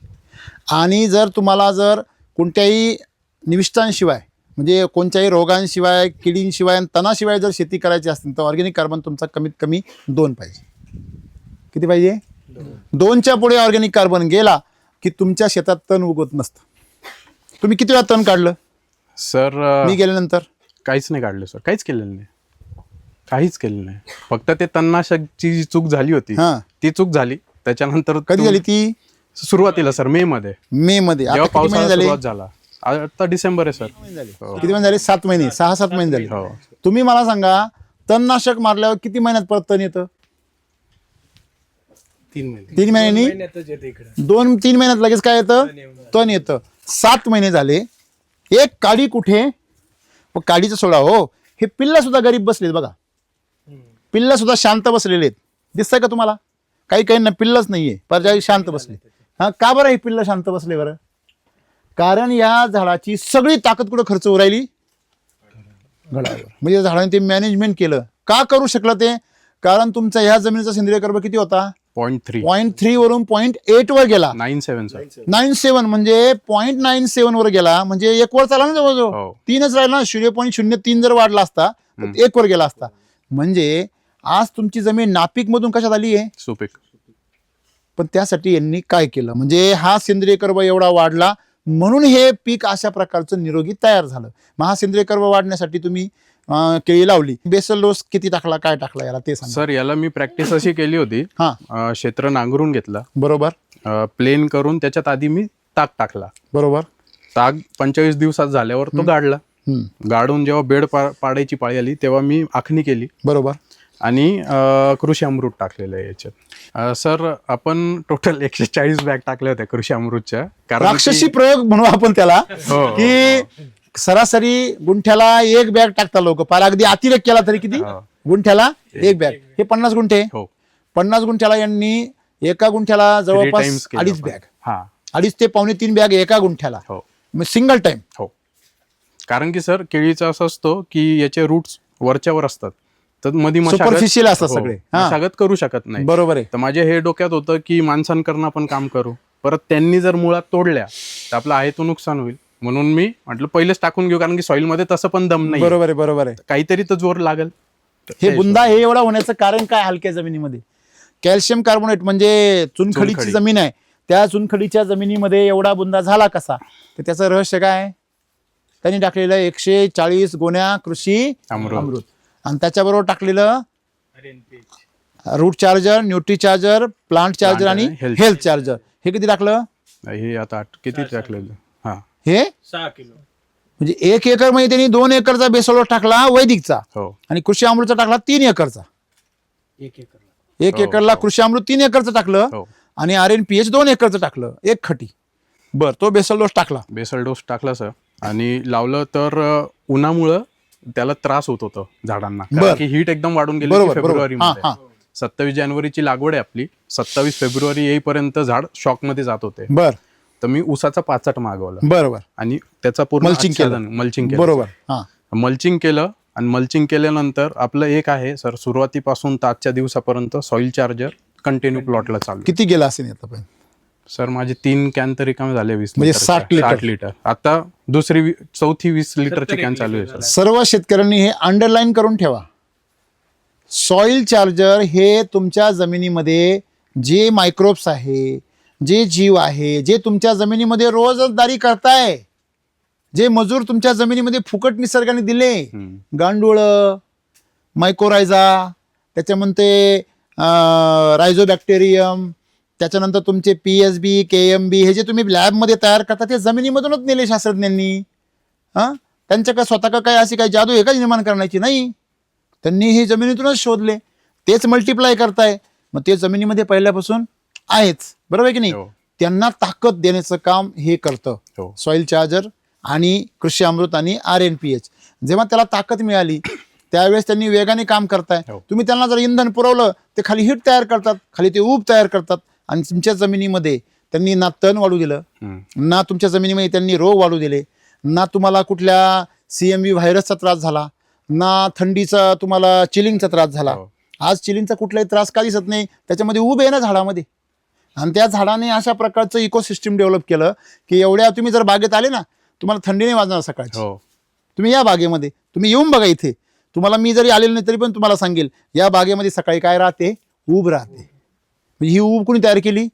आणि जर तुम्हाला जर कोणत्याही निविष्ठांशिवाय म्हणजे कोणत्याही रोगांशिवाय, किडींशिवाय आणि तणाशिवाय जर शेती करायची असतील तर ऑर्गॅनिक कार्बन तुमचा कमीत कमी 2 पाहिजे. किती पाहिजे? 2च्या पुढे ऑर्गॅनिक कार्बन गेला की तुमच्या शेतात तण उगवत नसतं. तुम्ही किती वेळा तण काढलं सर? मी गेल्यानंतर काहीच नाही काढलं सर, काहीच केलेलं नाही, काहीच केलं नाही. फक्त ते तणनाशकची जी चूक झाली होती हां. ती चूक झाली. त्याच्यानंतर कधी झाली ती? सुरुवातीला सर मे मध्ये, मे मध्ये. आता जेव्हा किती महिने पावसाळा झाले? सुरुवात झाला. आता डिसेंबर आहे सर. किती महिने झाले? 7 महिने, 6-7 महिने झाले. हो. तुम्ही मला सांगा, तणनाशक मारल्यावर किती महिन्यात परत तण येतं? 3 महिन्यांनी. 2-3 महिन्यात लगेच काय येतं? तण येतं. 7 महिने झाले, एक काडी कुठे? काडीचं सोडा हो, हे पिल्ला सुद्धा गरीब बसलेत बघा. पिल्ला सुद्धा शांत बसलेले आहेत. दिसतंय का तुम्हाला? काही काहींना पिल्लच नाहीये, पर शांत बसले. हा का बरं हे पिल्ल शांत बसले बरं? कारण या झाडाची सगळी ताकद कुठं खर्च होऊ राहिली? घडावर. म्हणजे झाडाने ते मॅनेजमेंट केलं. का करू शकलं ते? कारण तुमचा ह्या जमिनीचा सेंद्रिय कर्ब किती होता? 0.3. 0.3 वरून 0.8 वर गेला. 97 सर. 97 म्हणजे 0.97 वर गेला, म्हणजे 1 वर चाला ना जवळजवळ. हो. 3च राहिला ना. 0.03 जर वाढला असता तर 1 वर गेला असता. म्हणजे आज तुमची जमीन नापीक मधून कशात आली आहे? सुपीक. पण त्यासाठी यांनी काय केलं, म्हणजे हा सेंद्रिय कर्ब एवढा वाढला म्हणून हे पीक अशा प्रकारचं निरोगी तयार झालं. मग हा सेंद्रिय कर्ब वाढण्यासाठी तुम्ही केळी लावली. बेसल डोस किती टाकला, काय टाकला याला ते सांगा. सर याला मी प्रॅक्टिस अशी केली होती, हा क्षेत्र नांगरून घेतला, बरोबर, प्लेन करून त्याच्यात आधी मी ताक टाकला. बरोबर. ताक 25 दिवसात झाल्यावर तो गाडला. गाडून जेव्हा बेड पाडायची पाळी आली तेव्हा मी आखणी केली. बरोबर. आणि कृषी अमृत टाकलेलं आहे याच्यात. सर आपण टोटल 140 बॅग टाकल्या होत्या कृषी अमृतच्या. कारण राक्षसी प्रयोग म्हणू आपण त्याला, की सरासरी गुंठ्याला 1 बॅग टाकता लोक. पार अगदी अतिरेक केला तरी किती? गुंठ्याला 1 बॅग. हे 50 गुंठे. 50 गुंठ्याला यांनी एका गुंठ्याला जवळपास 2.5 बॅग, 2.5 ते 2.25 बॅग एका गुंठ्याला, सिंगल टाइम. हो. कारण की सर केळीचं असं असतो की याचे रूट्स वरच्यावर असतात, तर मध्ये सुपरफिशियल असतात सगळे, मशागत करू शकत नाही. बरोबर आहे. तर माझ्या हे डोक्यात होतं की माणसांकडनं आपण काम करू, परत त्यांनी जर मुळात तोडल्या तर आपलं आहे तो नुकसान होईल. म्हणून मी म्हटलं पहिलेच टाकून घेऊ, कारण की सॉइल मध्ये तसं पण दम नाही. बरोबर आहे, बरोबर आहे. काहीतरी तर जोर लागेल. हे बुंदा हे एवढा होण्याचं कारण काय? हलक्या जमिनीमध्ये कॅल्शियम कार्बोनेट म्हणजे चुनखडीची चुनखडी. जमीन आहे, त्या चुनखडीच्या जमिनीमध्ये एवढा बुंदा झाला कसा, तर त्याचं रहस्य काय? त्यांनी टाकलेलं 140 गोण्या कृषी अमृत आणि त्याच्याबरोबर टाकलेलं root charger, nutri charger, plant charger आणि हेल्थ चार्जर. हे किती टाकलं? हे आता किती टाकलेलं? हा, हे 6 किलो. म्हणजे 1 एकर मध्ये त्यांनी 2 एकरचा बेसल डोस टाकला वैदिकचा हो आणि कृषी अमृतचा टाकला 3 एकरचा. 1 एकरला. 1 हो, एकरला हो. कृषी अमृत 3 एकरचं टाकलं हो. आणि RNPH 2 एकरचं टाकलं, एक खटी. बर, तो बेसल डोस टाकला. बेसल डोस टाकला सर आणि लावलं तर उन्हामुळं त्याला त्रास होत होतं झाडांना, बर. कारण की हीट एकदम वाढून गेली बरोबर, बरोबर. फेब्रुवारी हा, मध्ये. हा. 27 जानेवारीची लागवड आहे आपली, 27 फेब्रुवारी येईपर्यंत झाड शॉक मध्ये जात होते. बर, तर मी उसाचा पाचट मागवला बरोबर. आणि त्याचा पूर्ण मल्चिंग केलं. मल्चिंग केलं. बरोबर. हा, मल्चिंग केलं आणि मल्चिंग केल्यानंतर आपलं एक आहे सर, सुरुवातीपासून तर आजच्या दिवसापर्यंत सॉइल चार्जर कंटिन्यू प्लॉटला चालू. किती गेला असेल आता? सर माझे 3 कॅन तरी कमी झाले, 20 म्हणजे लिटरच्या. 60 लिटर. 60 लिटर. आता चौथी 20 लिटरची कॅन चालू आहे सर. सर्व शेतकऱ्यांनी हे अंडरलाईन करून ठेवा. सॉइल चार्जर हे तुमच्या जमिनीमध्ये जे मायक्रोब्स आहे, जे जीव आहे, जे तुमच्या जमिनीमध्ये रोजंदारी करताय, जे मजूर तुमच्या जमिनीमध्ये फुकट निसर्गाने दिले, गांडूळ, मायकोरायझा, त्याच्यामध्ये रायझोबॅक्टेरियम, त्याच्यानंतर तुमचे PSB, KMB, हे जे तुम्ही लॅबमध्ये तयार करता ते जमिनीमधूनच नेले शास्त्रज्ञांनी. हां, त्यांच्याकडे स्वतः काय अशी काही जादू आहे का निर्माण करण्याची? नाही, त्यांनी हे जमिनीतूनच शोधले, तेच मल्टिप्लाय करताय. मग ते जमिनीमध्ये पहिल्यापासून आहेच, बरोबर आहे की नाही? हो. त्यांना ताकद देण्याचं काम हे करतं हो. सॉइल चार्जर आणि कृषी अमृत आणि RNPH. जेव्हा त्याला ताकद मिळाली त्यावेळेस त्यांनी वेगाने काम करताय. हो. तुम्ही त्यांना जर इंधन पुरवलं ते खाली हिट तयार करतात, खाली ते ऊब तयार करतात आणि तुमच्या जमिनीमध्ये त्यांनी ना तण वाढू दिलं, ना तुमच्या जमिनीमध्ये त्यांनी रोग वाढू दिले, ना तुम्हाला कुठल्या CMV व्हायरसचा त्रास झाला, ना थंडीचा तुम्हाला चिलिंगचा त्रास झाला. हो. आज चिलिंगचा कुठलाही त्रास का दिसत नाही? त्याच्यामध्ये ऊब आहे ना झाडामध्ये. आणि त्या झाडाने अशा प्रकारचं इकोसिस्टम डेव्हलप केलं की एवढ्या तुम्ही जर बागेत आले ना, तुम्हाला थंडी नाही वाजणार सकाळची. हो. तुम्ही या बागेमध्ये, तुम्ही येऊन बघा इथे. तुम्हाला मी जरी आलेलो नाही तरी पण तुम्हाला सांगेल, या बागेमध्ये सकाळी काय राहते? ऊब राहते. म्हणजे ही ऊब कोणी तयार केली?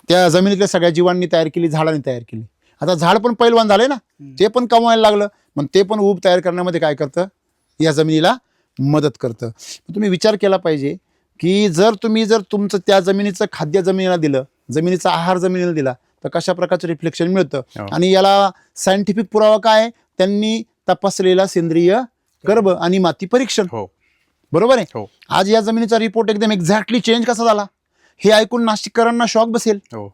त्या जमिनीतल्या सगळ्या जीवांनी तयार केली, झाडांनी तयार केली. आता झाड पण पैलवान झाले ना, ते पण कमवायला लागलं, मग ते पण ऊब तयार करण्यामध्ये काय करतं? या जमिनीला मदत करतं. तुम्ही विचार केला पाहिजे की जर तुमचं त्या जमिनीचं खाद्य जमिनीला दिलं, जमिनीचा आहार जमिनीला दिला, तर कशा प्रकारचं रिफ्लेक्शन मिळतं. हो. आणि याला सायंटिफिक पुरावा काय? त्यांनी तपासलेला सेंद्रिय गर्भ आणि माती परीक्षण. हो. बरोबर आहे. हो. आज या जमिनीचा रिपोर्ट एकदम एक्झॅक्टली चेंज कसा झाला हे ऐकून नाशिककरांना शॉक बसेल. हो.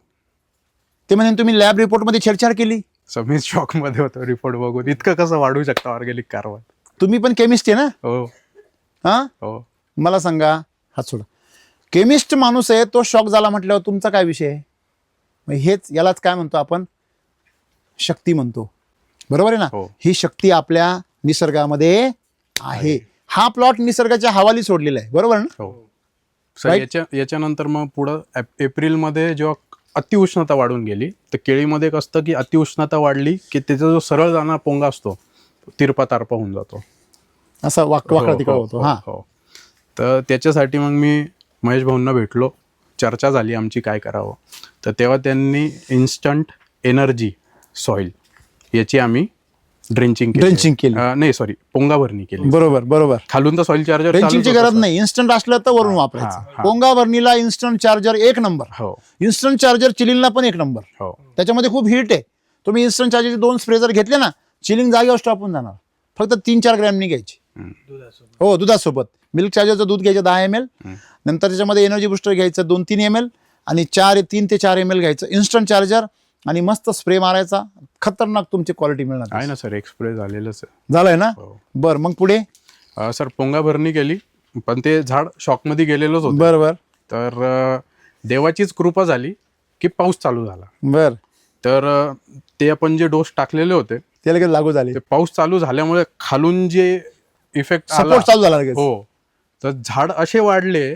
ते म्हणजे तुम्ही लॅब रिपोर्टमध्ये छेडछाड केली. सर मी शॉक मध्ये होतो रिपोर्ट बघून, इतकं कसं वाढवू शकता ऑर्गॅनिक कारवा. तुम्ही पण केमिस्ट आहे ना? हो. हा, हो. मला सांगा, हात सोडा. केमिस्ट माणूस आहे तो शॉक झाला म्हटल्यावर तुमचा काय विषय आहे? मग हेच, यालाच काय म्हणतो आपण? शक्ती म्हणतो. बरोबर आहे ना? हो. ही शक्ती आपल्या निसर्गामध्ये आहे. हा प्लॉट निसर्गाच्या हवाली सोडलेला आहे, बरोबर ना? हो. सर याच्यानंतर मग पुढं एप्रिलमध्ये जेव्हा अतिउष्णता वाढून गेली, तर केळीमध्ये एक असतं की अतिउष्णता वाढली की त्याचा जो सरळ जाणारा पोंगा असतो तिरपा तारपा होऊन जातो, असा वाकडा तिकडा होतो. हा, हो. तर त्याच्यासाठी मग मी महेश भाऊंना भेटलो, चर्चा झाली आमची काय करावं. तर तेव्हा त्यांनी इन्स्टंट एनर्जी सॉइल याची आम्ही ड्रेंचिंग केली. नाही सॉरी, पोंगा भरणी केली. बरोबर बरोबर. खालून तर सॉइल चार्जर ड्रेंचिंगची गरज नाही, इन्स्टंट असलं तर वरून वापरायचं. हा. पोंगा भरणीला इन्स्टंट चार्जर एक नंबर. हो. इन्स्टंट चार्जर चिलिंगला पण एक नंबर. हो. त्याच्यामध्ये खूप हीट आहे. तुम्ही इन्स्टंट चार्जरचे 2 स्प्रे जर घेतले ना, चिलिंग जागेवर स्टॉप होऊन जाणार. फक्त 3-4 ग्रॅमनी घ्यायची. दुधासोबत. हो, दुधासोबत. मिल्क चार्जरचं दूध घ्यायचं 10 ml, नंतर त्याच्यामध्ये एनर्जी बुस्टर घ्यायचं 2-3 ml आणि 3 ते 4 ml घ्यायचं इन्स्टंट चार्जर आणि मस्त स्प्रे मारायचा. खतरनाक तुमची क्वालिटी मिळणार. आहे ना सर, एक्सप्रेस झालेलंच आहे. झालंय ना? हो. बरं, मग पुढे? सर पोंगा भरणी केली, पण ते झाड शॉकमध्ये गेलेलंच होतं. बरोबर. तर देवाचीच कृपा झाली की पाऊस चालू झाला. बर, तर ते आपण जे डोस टाकलेले होते ते लगेच लागू झाले. ते पाऊस चालू झाल्यामुळे खालून जे इफेक्ट आला, सपोर्ट चालू झाला लगेच. हो, तर झाड असे वाढले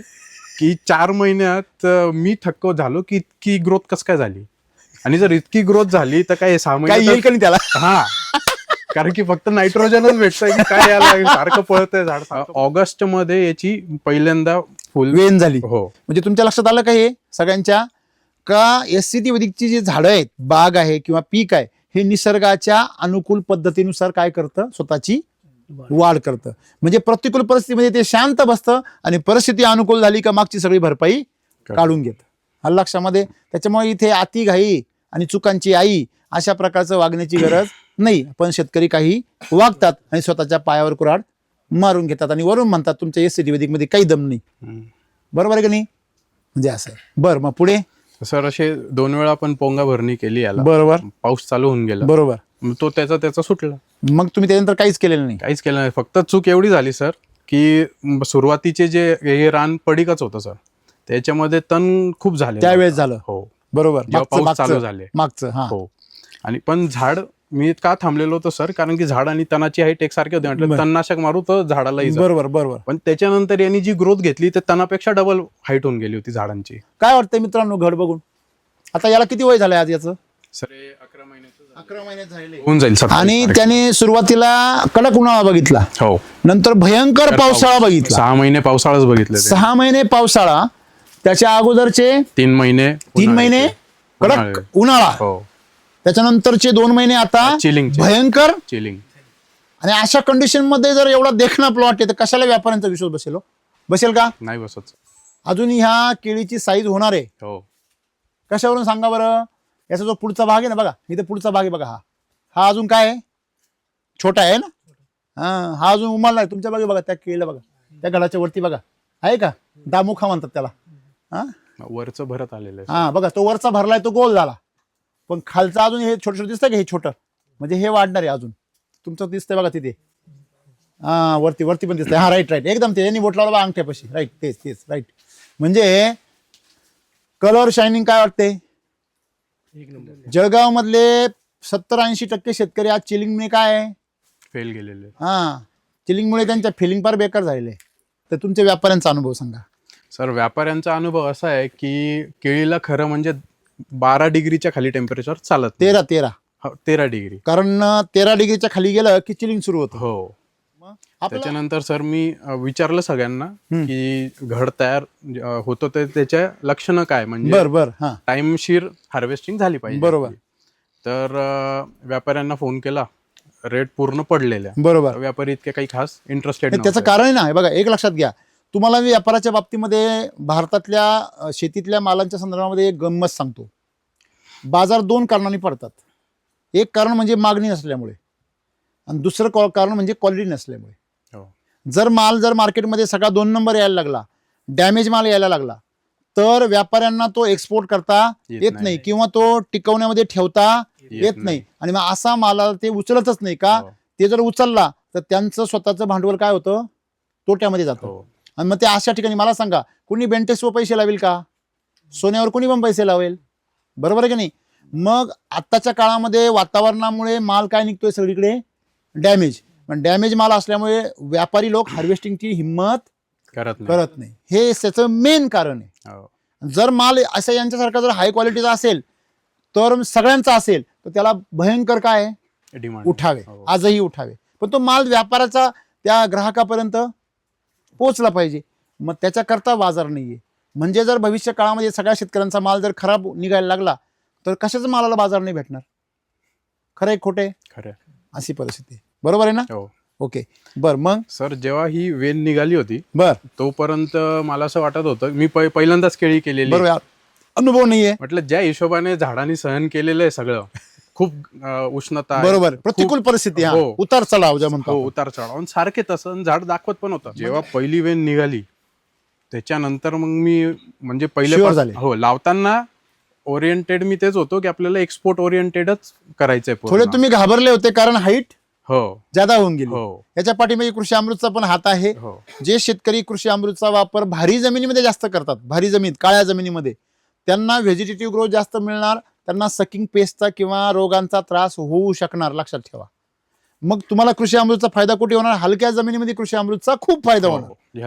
की 4 महिन्यात मी थक्क झालो की इतकी ग्रोथ कसं काय झाली. आणि जर इतकी ग्रोथ झाली तर काय 6 काय येईल महिन्यात का नाही त्याला? हा, कारण की फक्त नायट्रोजनच भेटतंय की काय, याला सारखं पळतंय झाड. ऑगस्ट मध्ये याची पहिल्यांदा फुल वेन झाली. हो म्हणजे तुमच्या लक्षात आलं का हे सगळ्यांच्या का SCT वैदिकची जी झाडं आहेत, बाग आहे किंवा पीक आहे, हे निसर्गाच्या अनुकूल पद्धतीनुसार काय करतं, स्वतःची वाढ करतं. म्हणजे प्रतिकूल परिस्थितीमध्ये ते शांत बसतं आणि परिस्थिती अनुकूल झाली का मागची सगळी भरपाई काढून घेतं. हल्ला लक्षामध्ये. त्याच्यामुळे इथे अतिघाई आणि चुकांची आई अशा प्रकारचं वागण्याची गरज नाही. पण शेतकरी काही वागतात आणि स्वतःच्या पायावर कुऱ्हाड मारून घेतात आणि वरून म्हणतात तुमच्या SCT वैदिक मध्ये काही दम नाही. बरोबर आहे का नाही? म्हणजे असं आहे. बरं, मग पुढे सर असे 2 वेळा आपण पोंगा भरणी केली याला. बरोबर पाऊस चालू होऊन गेला. बरोबर. मग तो त्याचा सुटला. मग तुम्ही त्यानंतर काहीच केलेलं नाही. काहीच केलं नाही. फक्त चूक एवढी झाली सर की सुरुवातीचे जे हे रान पडीकच होतं सर, त्याच्यामध्ये तण खूप झाले त्यावेळेस झालं. हो बरोबर. जेव्हा पाऊस चालू झाले. मागचं हा. हो. आणि पण झाड मी का थांबलेलो होतो सर, कारण की झाड आणि तणाची हाईट एकसारखी होती. म्हटलं तणनाशक मारू तर झाडाला इजा. बरोबर बरोबर. पण त्याच्यानंतर यांनी जी ग्रोथ घेतली ते तणापेक्षा डबल हाईट होऊन गेली होती झाडांची. काय वाटतंय मित्रांनो घड बघून? आता याला किती वय झालंय आज याचं? सर 11 महिन्याचं 11 महिने झाले. होऊन जाईल सर. आणि त्याने सुरुवातीला कडक उन्हाळा बघितला, हो, नंतर भयंकर पावसाळा बघितला, 6 महिने पावसाळाच बघितले. 6 महिने पावसाळा, त्याच्या अगोदरचे 3 महिने 3 महिने कडक उन्हाळा, हो, त्याच्यानंतरचे 2 महिने आता चिलिंग भयंकर चिलिंग. आणि अशा कंडिशन मध्ये जर एवढा देखणा प्लॉट आहे तर कशाला व्यापाऱ्यांचा विश्वास बसेल? बसेल का? नाही बसत. अजून ह्या केळीची साईज होणार आहे. हो, कशावरून सांगा बरं? याचा जो पुढचा भाग आहे ना, बघा इथे पुढचा भाग आहे बघा, हा अजून काय आहे, छोटा आहे ना. हा अजून उमलला आहे. तुमच्या बागे बघा, त्या केळीला बघा, त्या घडाच्या वरती बघा, आहे का दामुखा म्हणतात त्याला. हा वरचं भरत आलेलं आहे. हा बघा, तो वरचा भरलाय, तो गोल झाला, पण खालचा अजून हे छोटं छोटं दिसतंय का, हे छोटं म्हणजे हे वाढणार आहे अजून. तुमचं दिसतंय बघा तिथे, हा वरती वरती पण दिसतंय. हा राईट राईट एकदम ते यांनी बोट लावला बघा अंगठ्यापाशी, राईट तेच तेच राईट. म्हणजे कलर शायनिंग काय वाटते? एक नंबर. जळगाव मधले 70-80% शेतकरी आज चिलिंगमुळे काय फेल गेलेले. हा चिलिंगमुळे त्यांच्या फिलिंग फार बेकार झालेले. तर तुमच्या व्यापाऱ्यांचा अनुभव सांगा. सर व्यापाऱ्यांचा अनुभव असा आहे की केळीला खरं म्हणजे 12 डिग्रीच्या खाली टेम्परेचर चालत नाही. 13 डिग्री. कारण 13 डिग्रीच्या खाली गेलं की चिलिंग सुरू होतं. हो. आपल्याला त्याच्यानंतर सर मी विचारलं सगळ्यांना की घड तयार होतं ते त्याच्या लक्षणं काय, म्हणजे बर बर हा टाइमशीर हार्वेस्टिंग झाली पाहिजे. बरोबर. तर व्यापाऱ्यांना फोन केला, रेट पूर्ण पडलेल्या. बरोबर. व्यापारी इतके काही खास इंटरेस्टेड त्याचं कारण आहे बघा, एक लक्षात घ्या, तुम्हाला मी व्यापाराच्या बाबतीमध्ये भारतातल्या शेतीतल्या मालांच्या संदर्भामध्ये एक गंमत सांगतो. बाजार 2 कारणांनी पडतात. एक कारण म्हणजे मागणी नसल्यामुळे आणि दुसरं कारण म्हणजे क्वालिटी नसल्यामुळे. जर मार्केटमध्ये सगळा 2 नंबर यायला लागला, डॅमेज माल यायला लागला, तर व्यापाऱ्यांना तो एक्सपोर्ट करता येत नाही किंवा तो टिकवण्यामध्ये ठेवता येत नाही. आणि मग असा मालाला ते उचलतच नाही का. ते जर उचलला तर त्यांचं स्वतःचं भांडवल काय होतं, तोट्यामध्ये जातं. आणि मग ते अशा ठिकाणी मला सांगा, कोणी बेंटेक्सवर पैसे लावेल का? सोन्यावर कोणी पण पैसे लावेल, बरोबर आहे की नाही? मग आत्ताच्या काळामध्ये वातावरणामुळे माल काय निघतोय सगळीकडे, डॅमेज. पण डॅमेज माल असल्यामुळे व्यापारी लोक हार्वेस्टिंगची हिंमत करत नाही. हे त्याचं मेन कारण आहे. जर माल असं यांच्यासारखा जर हाय क्वालिटीचा असेल तर सगळ्यांचा असेल तर त्याला भयंकर काय उठावे, आजही उठावे. पण तो माल व्यापाराचा त्या ग्राहकापर्यंत पोहोचला पाहिजे. मग त्याच्याकरता बाजार नाहीये. म्हणजे जर भविष्य काळामध्ये सगळ्या शेतकऱ्यांचा माल जर खराब निघायला लागला तर कशाच मालाला बाजार नाही भेटणार. खरं आहे खोटे? खरं. अशी परिस्थिती, बरोबर आहे ना? ओके बर. मग सर जेव्हा ही वेन निघाली होती बर तोपर्यंत मला असं वाटत होतं, मी पहिल्यांदाच केळी केलेली, बरोबर, अनुभव नाहीये. म्हटलं ज्या हिशोबाने झाडांनी सहन केलेलं आहे सगळं, खूप उष्णता आहे, बरोबर, प्रतिकूल परिस्थिती, उतार चढाव ज्या म्हणतो, उतार चढाव सारखे तसं झाड दाखवत पण होतं. जेव्हा पहिली वेन निघाली त्याच्यानंतर मग मी म्हणजे पहिले लावताना ओरिएंटेड मी तेच होतो की आपल्याला एक्सपोर्ट ओरिएंटेडच करायचंय. थोडे तुम्ही घाबरले होते कारण हाईट ज्यादा होऊन गेली. याच्या पाठीमागे कृषी अमृतचा पण हात आहे. जे शेतकरी कृषी अमृतचा वापर भारी जमिनीमध्ये जास्त करतात, भारी जमीन काळ्या जमिनीमध्ये, त्यांना व्हेजिटेटिव्ह ग्रोथ जास्त मिळणार, त्यांना सकिंग पेस्टचा किंवा रोगांचा त्रास होऊ शकणार, लक्षात ठेवा. मग तुम्हाला कृषी अमृतचा फायदा कुठे होणार? हलक्या जमिनीमध्ये कृषी अमृतचा खूप फायदा होणार. ही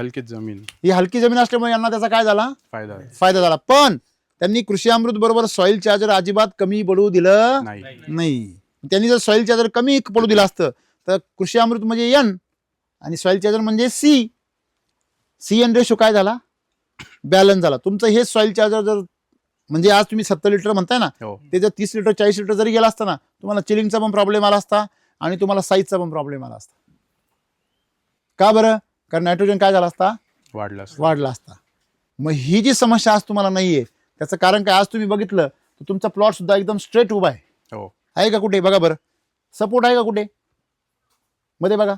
हलकी जमीन असल्यामुळे यांना त्याचा काय झाला, फायदा झाला. पण त्यांनी कृषी अमृत बरोबर सॉइल चार्जर अजिबात कमी पडू दिलं नाही. त्यांनी जर सॉइल चार्जर कमी पडू दिलं असतं तर कृषी अमृत म्हणजे N आणि सॉइल चार्जर म्हणजे C. CN रेशो काय झाला, बॅलन्स झाला. तुमचं हे सॉइल चार्जर जर म्हणजे आज तुम्ही 70 लिटर म्हणताय ना, हो ते जर 30 लिटर 40 लिटर जरी गेला असता ना, तुम्हाला चिलिंगचा पण प्रॉब्लेम आला असता आणि तुम्हाला साईजचा पण प्रॉब्लेम आला असता. का बरं? कारण नायट्रोजन काय झाला असता, वाढला असता. मग ही जी समस्या आज तुम्हाला नाहीये त्याचं कारण काय? आज तुम्ही बघितलं तर तुमचा प्लॉट सुद्धा एकदम स्ट्रेट उभा आहे. हो आहे का कुठे? बघा बरं, सपोर्ट आहे का कुठे मध्ये? बघा.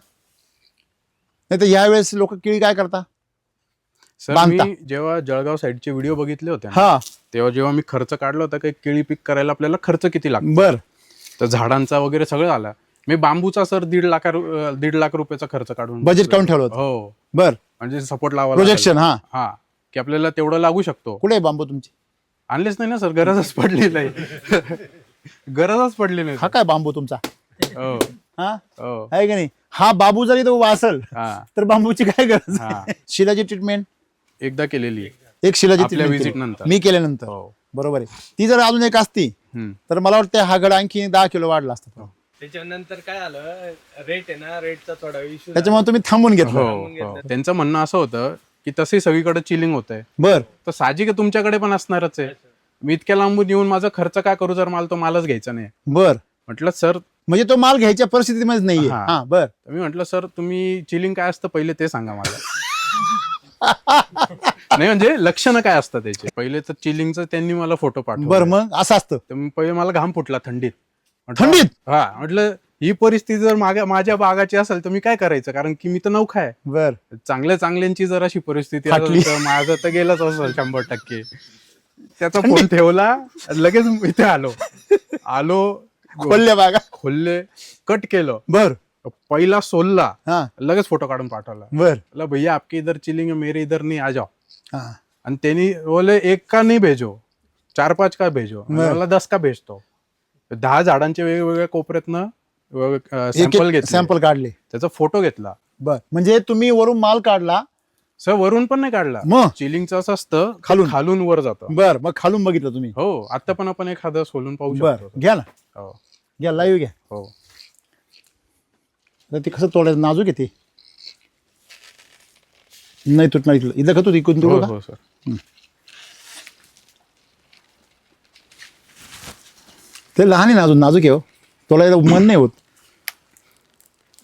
नाही तर यावेळेस लोक केळी काय करता, सर. बांधता. मी जेव्हा जळगाव साईडचे व्हिडिओ बघितले होते ना, हा तेव्हा जेव्हा मी खर्च काढला होता की केळी पीक करायला आपल्याला खर्च किती लागतो, बर, तर झाडांचा वगैरे सगळं आला. मी बांबूचा सर 1.5 लाख रुपयाचा खर्च काढून बजेट काढून ठेवलं होतं. हो, बर. म्हणजे सपोर्ट लावा प्रोजेक्शन. हा, हा, की आपल्याला तेवढं लागू शकतो. कुठे आहे बांबू तुमची? आणलेच नाही ना सर, गरजच पडली नाही. गरजच पडली नाही हा काय बांबू तुमचा? हो हा हो आहे की नाही? हा बांबू जरी तो उभा असेल हा तर बांबूची काय गरज हा. आहे? शिलाची ट्रीटमेंट एकदा केलेली आहे. एक शिलाची आपल्या treatment visit केली. नंतर. मी केल्यानंतर. हो बरोबर आहे. ती जर अजून एक असती हम्म. तर मला वाटतं हा गड आणखी 10 किलो वाढला असता. त्याच्यानंतर काय आलं, रेट आहे ना, रेटचा थोडा इश्यू. त्याच्यामुळे तुम्ही थांबून हो घेतलं. हो. त्यांचं म्हणणं असं होतं की तसे सगळीकडे चिलिंग होत आहे, बर. तर साहजिक आहे तुमच्याकडे पण असणारच आहे. मी इतक्या लांबून येऊन माझा खर्च काय करू जर मला तो मालच घ्यायचा नाही. बर, म्हटलं सर, म्हणजे तो माल घ्यायच्या परिस्थितीमध्ये नाहीये. हा. हा बर. मी म्हटलं सर तुम्ही चिलिंग काय असतं पहिले ते सांगा मला. नाही म्हणजे लक्षणं काय असतं त्याचे. पहिले तर चिलिंगचं त्यांनी मला फोटो बर, पाठवला. मग असं असतं तर मग पहिले मला घाम फुटला थंडीत. म्हटलं, थंडीत? हा, म्हटलं ही परिस्थिती जर माझ्या बागाची असेल तर मी काय करायचं, कारण की मी तर नौखा आहे. बर. चांगल्यांची जर अशी परिस्थिती फाटली. असेल तर माझं तर गेलंच असेल 100%. त्याचा फोन ठेवला, लगेच इथे आलो खोलल्या बागा. खोलले, कट केलं, बर. पहिला सोलला, हा लगेच फोटो काढून पाठवला. बर. बोला भैया आपके इधर चिलिंग है, मेरे इधर नहीं, आ जाओ. हा आणि त्यांनी बोले 1 का नहीं भेजो, 4-5 का भेजो. बर. मला 10 का भेजतो. 10 झाडांचे वेगवेगळ्या कोपऱ्यातनं सॅम्पल घेतले, सॅम्पल काढले. त्याचा फोटो घेतला. बर, म्हणजे तुम्ही वरून माल काढला. सर वरून पण नाही काढला. मग चिलिंगचं असं असतं खालून? खालून वर जातं. बर, मग खालून बघितलं तुम्ही? हो, आता पण आपण एखादं सोलून पाहू बर, शकतो. घ्या ना, हो घ्या, लाईव्ह घ्या. हो. तर ते कसं तोडायचं, नाजूक येते, नाही तुटणार. इथलं इथं का तू इकडून हो तोडू का? हो सर. ते लहान आहे ना, अजून नाजूक आहे हो, तोडायला मन नाही होत.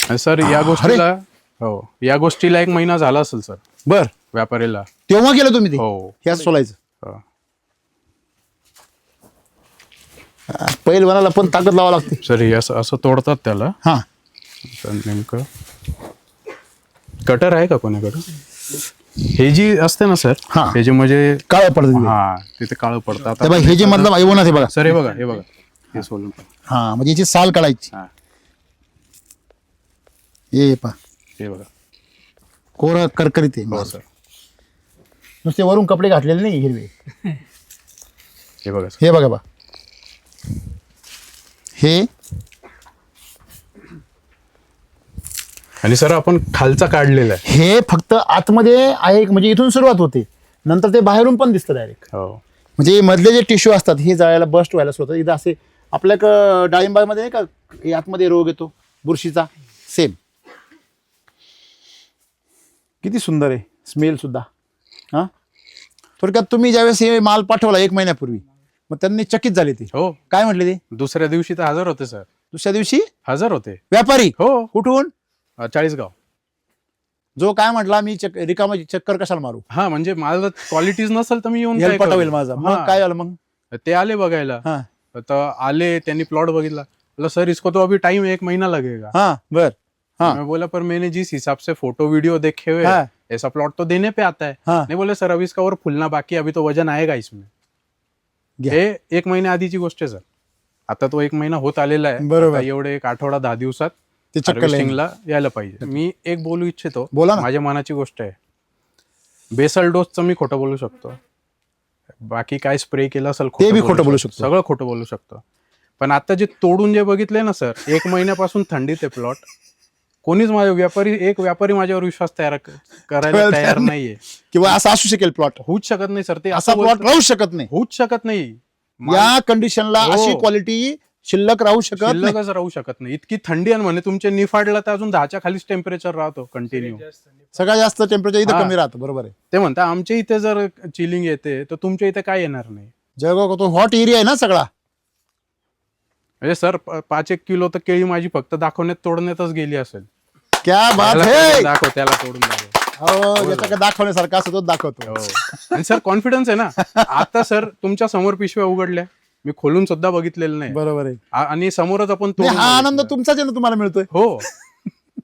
आणि सर या गोष्टीला 1 महिना झाला असेल सर बर, व्यापारीला. तेव्हा केलं तुम्ही ते? हो हे असं सोलायचं. हो. पहिल बनाला पण ताकद लावा लागते. सर हे असं तोडतात त्याला. हा, तर नेमकं कटर आहे का कोणाकडे? हे जी असते ना सर, हा. हे जे म्हणजे काळं पडतं. हा, तिथे काळं पडतात. हे जे मधला येऊ ना, ते बघा सर, हे बघा हे सोलून पहा. हा, म्हणजे याची साल काढायची. हा, ये पा, हे बघा. कोरं करकरीत आहे. हो सर, नुसते वरून कपडे घातलेले नाही हिरवे. हे बघा सर. हे बघा बा, हे आणि सर आपण खालचा काढलेला आहे. हे फक्त आतमध्ये आहे, म्हणजे इथून सुरुवात होते, नंतर ते बाहेरून पण दिसतं डायरेक्ट. हो म्हणजे मधले जे टिश्यू असतात हे जायला बस्ट व्हायला सुरुवात. इथं असे आपल्या डाळिंबामध्ये नाही का, हे आतमध्ये रोग येतो बुरशीचा, सेम. किती सुंदर आहे, स्मेल सुद्धा. हा, थोडक्यात तुम्ही ज्यावेळेस हे माल पाठवला 1 महिन्यापूर्वी, मग त्यांनी चकित झाले. ते हो, काय म्हटले? ते दुसऱ्या दिवशी तर हजर होते सर. दुसऱ्या दिवशी हजर होते. व्यापारी? हो, कुठून? 40गाव. जो काय म्हटला, मी रिकामाची चक्कर कशाला मारू, हा, म्हणजे माझं क्वालिटीज नसेल तर मी येऊन काय हेल्प करू? पटवेल माझा. मग हा. काय झालं मग? ते आले बघायला. हा तर आले, त्यांनी प्लॉट बघितला. बोला सर इसको तो अभी टाइम 1 महीना लगेगा. हा बर. हाँ मैं बोला पर मैंने जिस हिसाब से फोटो वीडियो देखे हुए हाँ। ऐसा प्लॉट तो देने पे आता है. हाँ। नहीं बोले सर अभी इसका और फुलना बाकी है, अभी तो वजन आएगा इसमें. घ्या. हे 1 महिन्या आधीची गोष्ट आहे सर. आता तो 1 महिना होत आलेला आहे. बरोबर. आता एवढे 1 आठवडा 10 दिवसात ते चक्कर लाईन. हार्वेस्टिंगला यायला पाहिजे. मी एक बोलू इच्छितो, बोला ना. माझ्या मनाची गोष्ट आहे. बेसल डोसचं मी खोटं बोलू शकतो, बाकी काय स्प्रे केलं असेल ते बी खोटं बोलू शकतो. सगळं खोटं बोलू शकतो. पण आता जे तोडून जे बघितले ना सर, 1 महिन्यापासून थंडीत आहे प्लॉट. कोणीच एक व्यापारी माझ्यावर विश्वास करायला तयार नाहीये. किंवा असं असू शकेल प्लॉट, होऊच शकत नाही सर. ते असा असं प्लॉट राहू शकत नाही होऊच शकत नाही. या कंडिशनला. हो. अशी क्वालिटी शिल्लक राहू शकत नाही. शिल्लकच राहू शकत नाही. इतकी थंडी आणि म्हणे तुमचे निफाडला तर अजून 10च्या खालीच टेम्परेचर राहतो कंटिन्यू. सगळ्यात जास्त टेम्परेचर इथं हा. कमी राहतं. बरोबर आहे. ते म्हणता आमच्या इथे जर चिलिंग येते तर तुमच्या इथे काय येणार नाही. जळगाव तो हॉट एरिया आहे ना सगळा. म्हणजे सर 5-1 किलो तर केळी माझी फक्त दाखवण्यात तोडण्यातच गेली असेल. क्या बात त्याला है. तोडून दाखव, त्याला तोडून दाखव. हो याचा दाखवण्यासारखा असं तो दाखवतो. हो. आणि सर कॉन्फिडन्स आहे ना. आता सर तुमच्या समोर पिशव्या उघडल्या, मी खोलून सुद्धा बघितलेलं नाही. बरोबर आहे. आणि समोरच आपण नाही, तोडून हा आनंद बघितलं. तुमचाच आहे ना, तुम्हाला मिळतोय. हो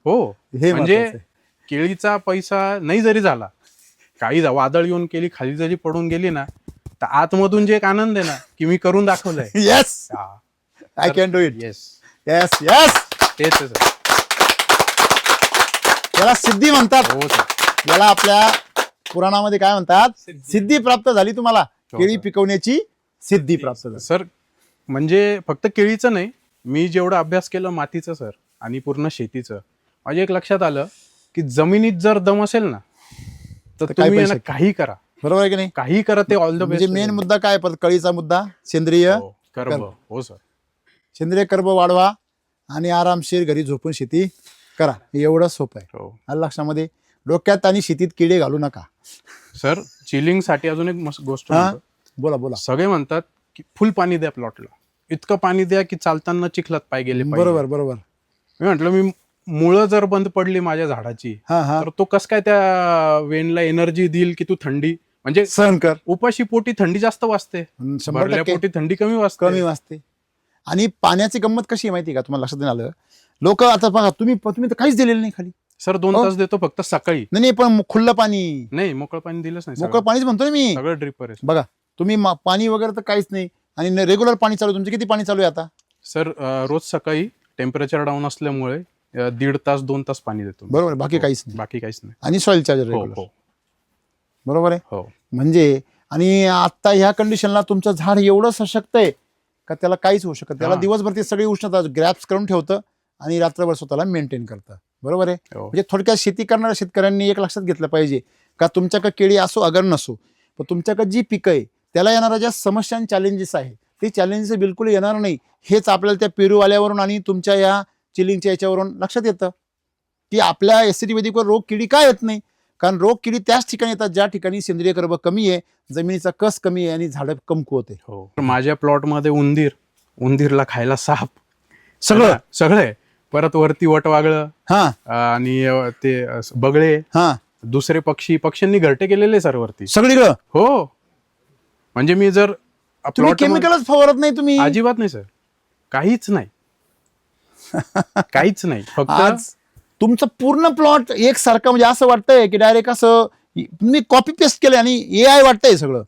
हो. हे म्हणजे महत्वाचं आहे. केळीचा पैसा नाही जरी झाला, काही वादळ येऊन केळी खाली जरी पडून गेली ना, तर आतमधून जे एक आनंद आहे ना की मी करून दाखवलंय. Yes I can do it. Yes yes yes. तेच आहे सर. याला सिद्धी म्हणतात. हो सर. याला आपल्या पुराणामध्ये काय म्हणतात, सिद्धी प्राप्त झाली तुम्हाला. केळी सर. पिकवण्याची सिद्धी प्राप्त झाली. सर म्हणजे फक्त केळीचं नाही, मी जेवढा अभ्यास केला मातीचं सर आणि पूर्ण शेतीचं, माझ्या एक लक्षात आलं की जमिनीत जर दम असेल ना तर तर काय तुम्ही पण यांना शक्य. काही करा, बरोबर आहे की नाही. काही करा, ते ऑल द म्हणजे बेस्ट. मेन मुद्दा काय परत कळीचा मुद्दा, सेंद्रिय कर्म. हो सर. सेंद्रिय कर्ब वाढवा आणि आरामशीर घरी झोपून शेती करा. एवढं सोपं आहे. हो आलं लक्षामध्ये. डोक्यात आणि शेतीत किडे घालू नका. सर चिलिंग साठी अजून एक मस्त गोष्ट हा? म्हणतो. बोला बोला. सगळे म्हणतात की फुल पाणी द्या प्लॉटला, इतकं पाणी द्या की चालताना चिखलात पाय गेले पाहिजे. बरोबर बरोबर. मी म्हंटल मी मुळं जर बंद पडली माझ्या झाडाची हा हा. तर तो कस काय त्या वेनला एनर्जी देईल की तू थंडी, म्हणजे सहन कर. उपाशी पोटी थंडी जास्त वाजते, 100% भरल्या पोटी थंडी कमी वाजते. कमी वाजते. आणि पाण्याची गंमत कशी आहे माहिती आहे का तुम्हाला, लक्षात नाही आलं. लोक आता बघा, तुम्ही तर काहीच दिलेलं नाही खाली. सर 2 हो. तास देतो फक्त सकाळी. नाही नाही, पण खुल्लं पाणी, नाही मोकळं पाणी दिलंच नाही. मोकळं पाणीच म्हणतोय मी. सगळं ड्रिपर आहे बघा तुम्ही पाणी वगैरे तर काहीच नाही. आणि रेग्युलर पाणी चालू. तुमचे किती पाणी चालू आहे आता? सर. रोज सकाळी टेम्परेचर डाऊन असल्यामुळे 1.5 तास 2 तास पाणी देतो. बरोबर आहे. बाकी हो, काहीच नाही. बाकी काहीच नाही. आणि सॉइल चार्जर हो रेग्युलर. हो बरोबर आहे. हो. म्हणजे आणि आता ह्या कंडिशनला तुमचं झाड एवढं सशक्त आहे का त्याला काहीच होऊ शकत. त्याला हा. दिवसभर ती सगळी उष्णता ग्रॅप्स करून ठेवतं आणि रात्रभर स्वतःला मेंटेन करतं. बरोबर आहे. हो. म्हणजे थोडक्यात शेती करणाऱ्या शेतकऱ्यांनी एक लक्षात घेतलं पाहिजे का तुमच्याकडे केळी असो अगर नसो, पण तुमच्याकडे जी पिकं आहे त्याला येणाऱ्या ज्या समस्या आणि चॅलेंजेस आहे ते चॅलेंजेस बिलकुल येणार नाही. हेच आपल्याला त्या पेरूवाल्यावरून आणि तुमच्या या चिलिंगच्या याच्यावरून लक्षात येतं की आपल्या एसटी वैदिकवर रोग किडी काय येत नाही. कारण रोग किडी त्याच ठिकाणी येतात ज्या ठिकाणी सेंद्रिय कर्ब कमी आहे, जमिनीचा कस कमी आहे आणि झाडं कमकुवत आहे. हो. माझ्या प्लॉटमध्ये उंदीरला खायला साप, सगळं सगळं परत वरती वटवागळं हा आणि ते बगळे, हा दुसरे पक्ष्यांनी घरटे केलेले सर वरती. सगळीकडं. हो. म्हणजे मी जर तुम्ही plot केमिकलच फवारत नाही तुम्ही. अजिबात नाही सर, काहीच नाही. काहीच नाही. फक्त आज तुमचं पूर्ण प्लॉट एक सारखं, म्हणजे असं वाटतंय की डायरेक्ट असं तुम्ही कॉपी पेस्ट केलंय आणि AI वाटतंय सगळं.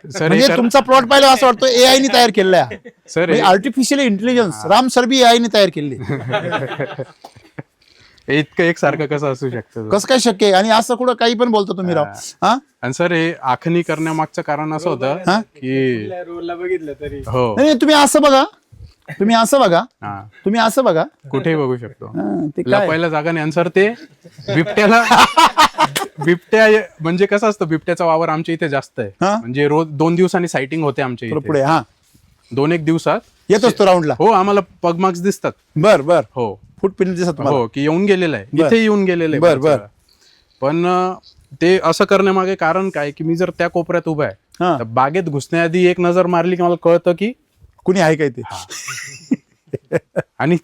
सर म्हणजे तुमचा प्लॉट पाहिला असं वाटतं AI ने तयार केलेला आहे. Sir artificial intelligence Ram sir B AI ने तयार केली. इतकं एकसारखं कसं असू शकतं? कसं काय शक्य आहे? आणि असं कुठं काही पण बोलतो तुम्ही राव. हा आणि सर हे आखणी करण्यामागचं कारण असं होतं हा? की रोलला बघितलं तरी हो नाही तुम्ही असं बघा, तुम्ही असं बघा, हा, तुम्ही असं बघा. कुठेही बघू शकतो. हा, ते काय लपायला जागा नाही. आणि सर ते बिबट्या म्हणजे कसं असतं, बिबट्याचा वावर आमच्या इथे जास्त आहे. हा? म्हणजे रोज 2 दिवसांनी सायटिंग होते आमच्या इथे. पुढे हा 2-1 दिवसात येतोच तो राऊंडला. हो आम्हाला पगमार्क्स दिसतात. बर बर. हो फुटप्रिंट दिसत तुम्हाला. हो की येऊन गेलेलं आहे, बर. इथे येऊन गेलेलं आहे. बर, बर. पण ते असं करण्यामागे कारण काय की मी जर त्या कोपऱ्यात उभा आहे हा तर बागेत घुसण्याआधी एक नजर मारली की मला कळतं की कुणी आहे काय ते. आणि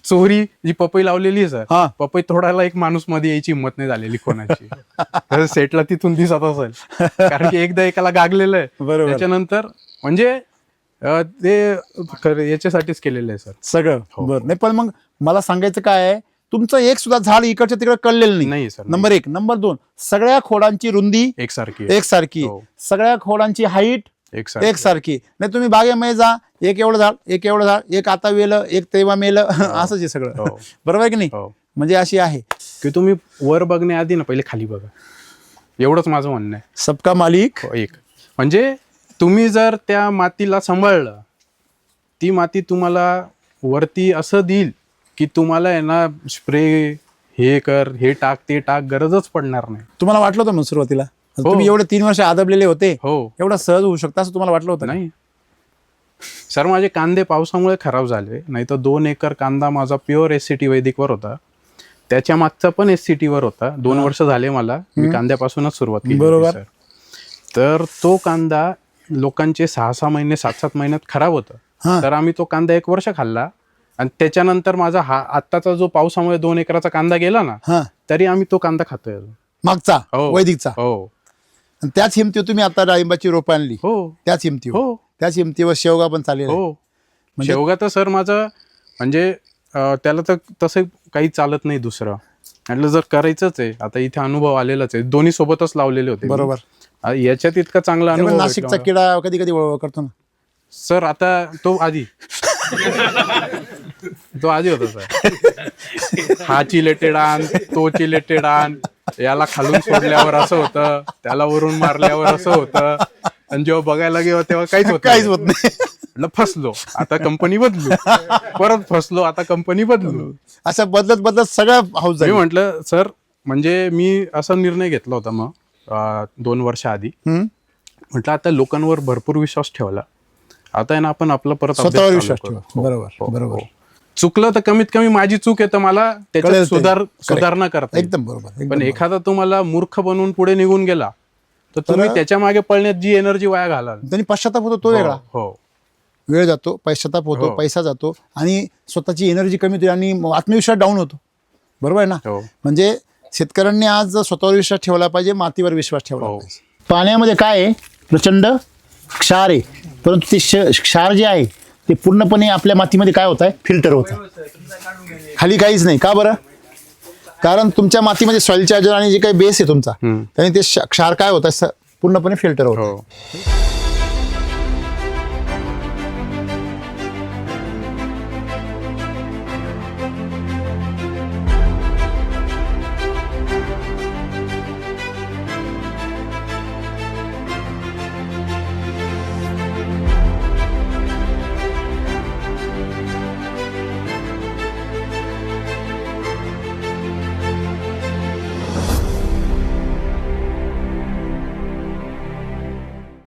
चोरी जी पपई लावलेली आहे सर, हा पपई तोडायला एक माणूस मध्ये यायची हिंमत नाही झालेली कोणाची. तर सेटला तिथून दिसत असेल, कारण की एकदा एकाला गागलेलं आहे. बरोबर. त्याच्यानंतर म्हणजे ते याच्यासाठीच केलेलं आहे सर सगळं. हो. बरं. नाही पण मग मला सांगायचं काय आहे, तुमचं एक सुद्धा झाड इकडच्या तिकडे कळलेलं नाही. नाही सर. नंबर 1. नंबर 2, सगळ्या खोडांची रुंदी एकसारखी एकसारखी, हो. सगळ्या खोडांची हाईट एकसारखी. एकसारखी. नाही तुम्ही बागेमध्ये जा, एक एवढं झाड, एक एवढं झाड, एक आता वेलं, एक तेव्हा मेलं, असंच आहे सगळं. हो. बरोबर आहे की नाही. हो. म्हणजे अशी आहे. की तुम्ही वर बघण्याआधी ना पहिले खाली बघा, एवढंच माझं म्हणणं आहे. सबका मालिक. हो, एक म्हणजे तुम्ही जर त्या मातीला सांभाळलं, ती माती तुम्हाला वरती असं देईल की तुम्हाला आहे ना स्प्रे हे कर, हे टाक, ते टाक, गरजच पडणार नाही. तुम्हाला वाटलं होतं मग सुरुवातीला तुम्ही एवढे 3 वर्ष आदबलेले होते, हो एवढा सहज होऊ शकता असं तुम्हाला वाटलं होतं? नाही. सर माझे कांदे पावसामुळे खराब झाले, नाही तर 2 एकर कांदा माझा प्युअर SCT वैदिकवर होता. त्याच्या मागचा पण SCT वर होता. 2 वर्ष झाले मला, मी कांद्यापासूनच सुरुवात केली बरोबर. होती, सर. तर तो कांदा लोकांचे 6-6 महिने 7-7 महिन्यात खराब होतं. तर आम्ही तो कांदा 1 वर्ष खाल्ला आणि त्याच्यानंतर माझा हा आत्ताचा जो पावसामुळे 2 एकराचा कांदा गेला ना, तरी आम्ही तो कांदा खातोय अजून. मागचा हो. वैदिकचा. हो आणि त्याच हिमतीवर तुम्ही आता डाळिंबाची रोपं आणली. हो त्याच हिमतीवर. हो त्याच हिमतीवर शेवगा पण चालेल. हो. शेवगा तर सर माझं म्हणजे त्याला तर तसं काही चालत नाही दुसरं. म्हटलं जर करायचंच आहे, आता इथे अनुभव आलेलाच आहे, दोन्ही सोबतच लावलेले होते. बरोबर. याच्यात इतका चांगला अनुभव नाशिकचा भेटला मला. किडा कधी कधी वळवळ करतो ना. सर आता तो आधी होता सर. हा चिलेटेड आण, तो चिलेटेड आण, याला खालून सोडल्यावर असं होतं, त्याला वरून मारल्यावर असं होतं, आणि जेव्हा बघायला गेलो तेव्हा काहीच होत नाही. म्हटलं फसलो, आता कंपनी बदलू, परत फसलो, आता कंपनी बदलू. असं बदलत बदलत सगळं हाऊस मी झालं. म्हटलं सर म्हणजे मी असा निर्णय घेतला होता मग 2 वर्ष आधी. म्हटलं आता लोकांवर भरपूर विश्वास ठेवला, आता आहे ना आपण आपला परत अभ्यास स्वतःवर चालू विश्वास करू. ठेवा. हो, बरोबर हो, बरोबर. हो. चुकलं तर कमीत कमी माझी चूक आहे तर मला त्याच्यात कळेल ते. सुधारणा करता येईल. एकदम बरोबर. एकदम पण बरोबर. एखादा तुम्हाला मूर्ख बनवून पुढे निघून गेला तर तुम्ही त्याच्या मागे पळण्यात जी एनर्जी वाया घालाल, त्यांनी पश्चाताप होतो तो वेगळा. हो वेळ जातो, पश्चाताप होतो, हो. पैसा जातो आणि स्वतःची एनर्जी कमी होते आणि आत्मविश्वास डाऊन होतो. बरोबर आहे ना. हो म्हणजे शेतकऱ्यांनी आज स्वतःवर विश्वास ठेवला पाहिजे, मातीवर विश्वास ठेवला हो. पाहिजे. पाण्यामध्ये काय आहे, प्रचंड क्षार आहे, परंतु ते क्षार जे आहे ते पूर्णपणे आपल्या मातीमध्ये काय होत आहे, फिल्टर होत आहे. खाली काहीच नाही. का बरं? कारण तुमच्या मातीमध्ये सॉइल चार्जर आणि जे काही बेस आहे तुमचा, त्याने ते क्षार काय होत आहे पूर्णपणे फिल्टर होत आहे. हो.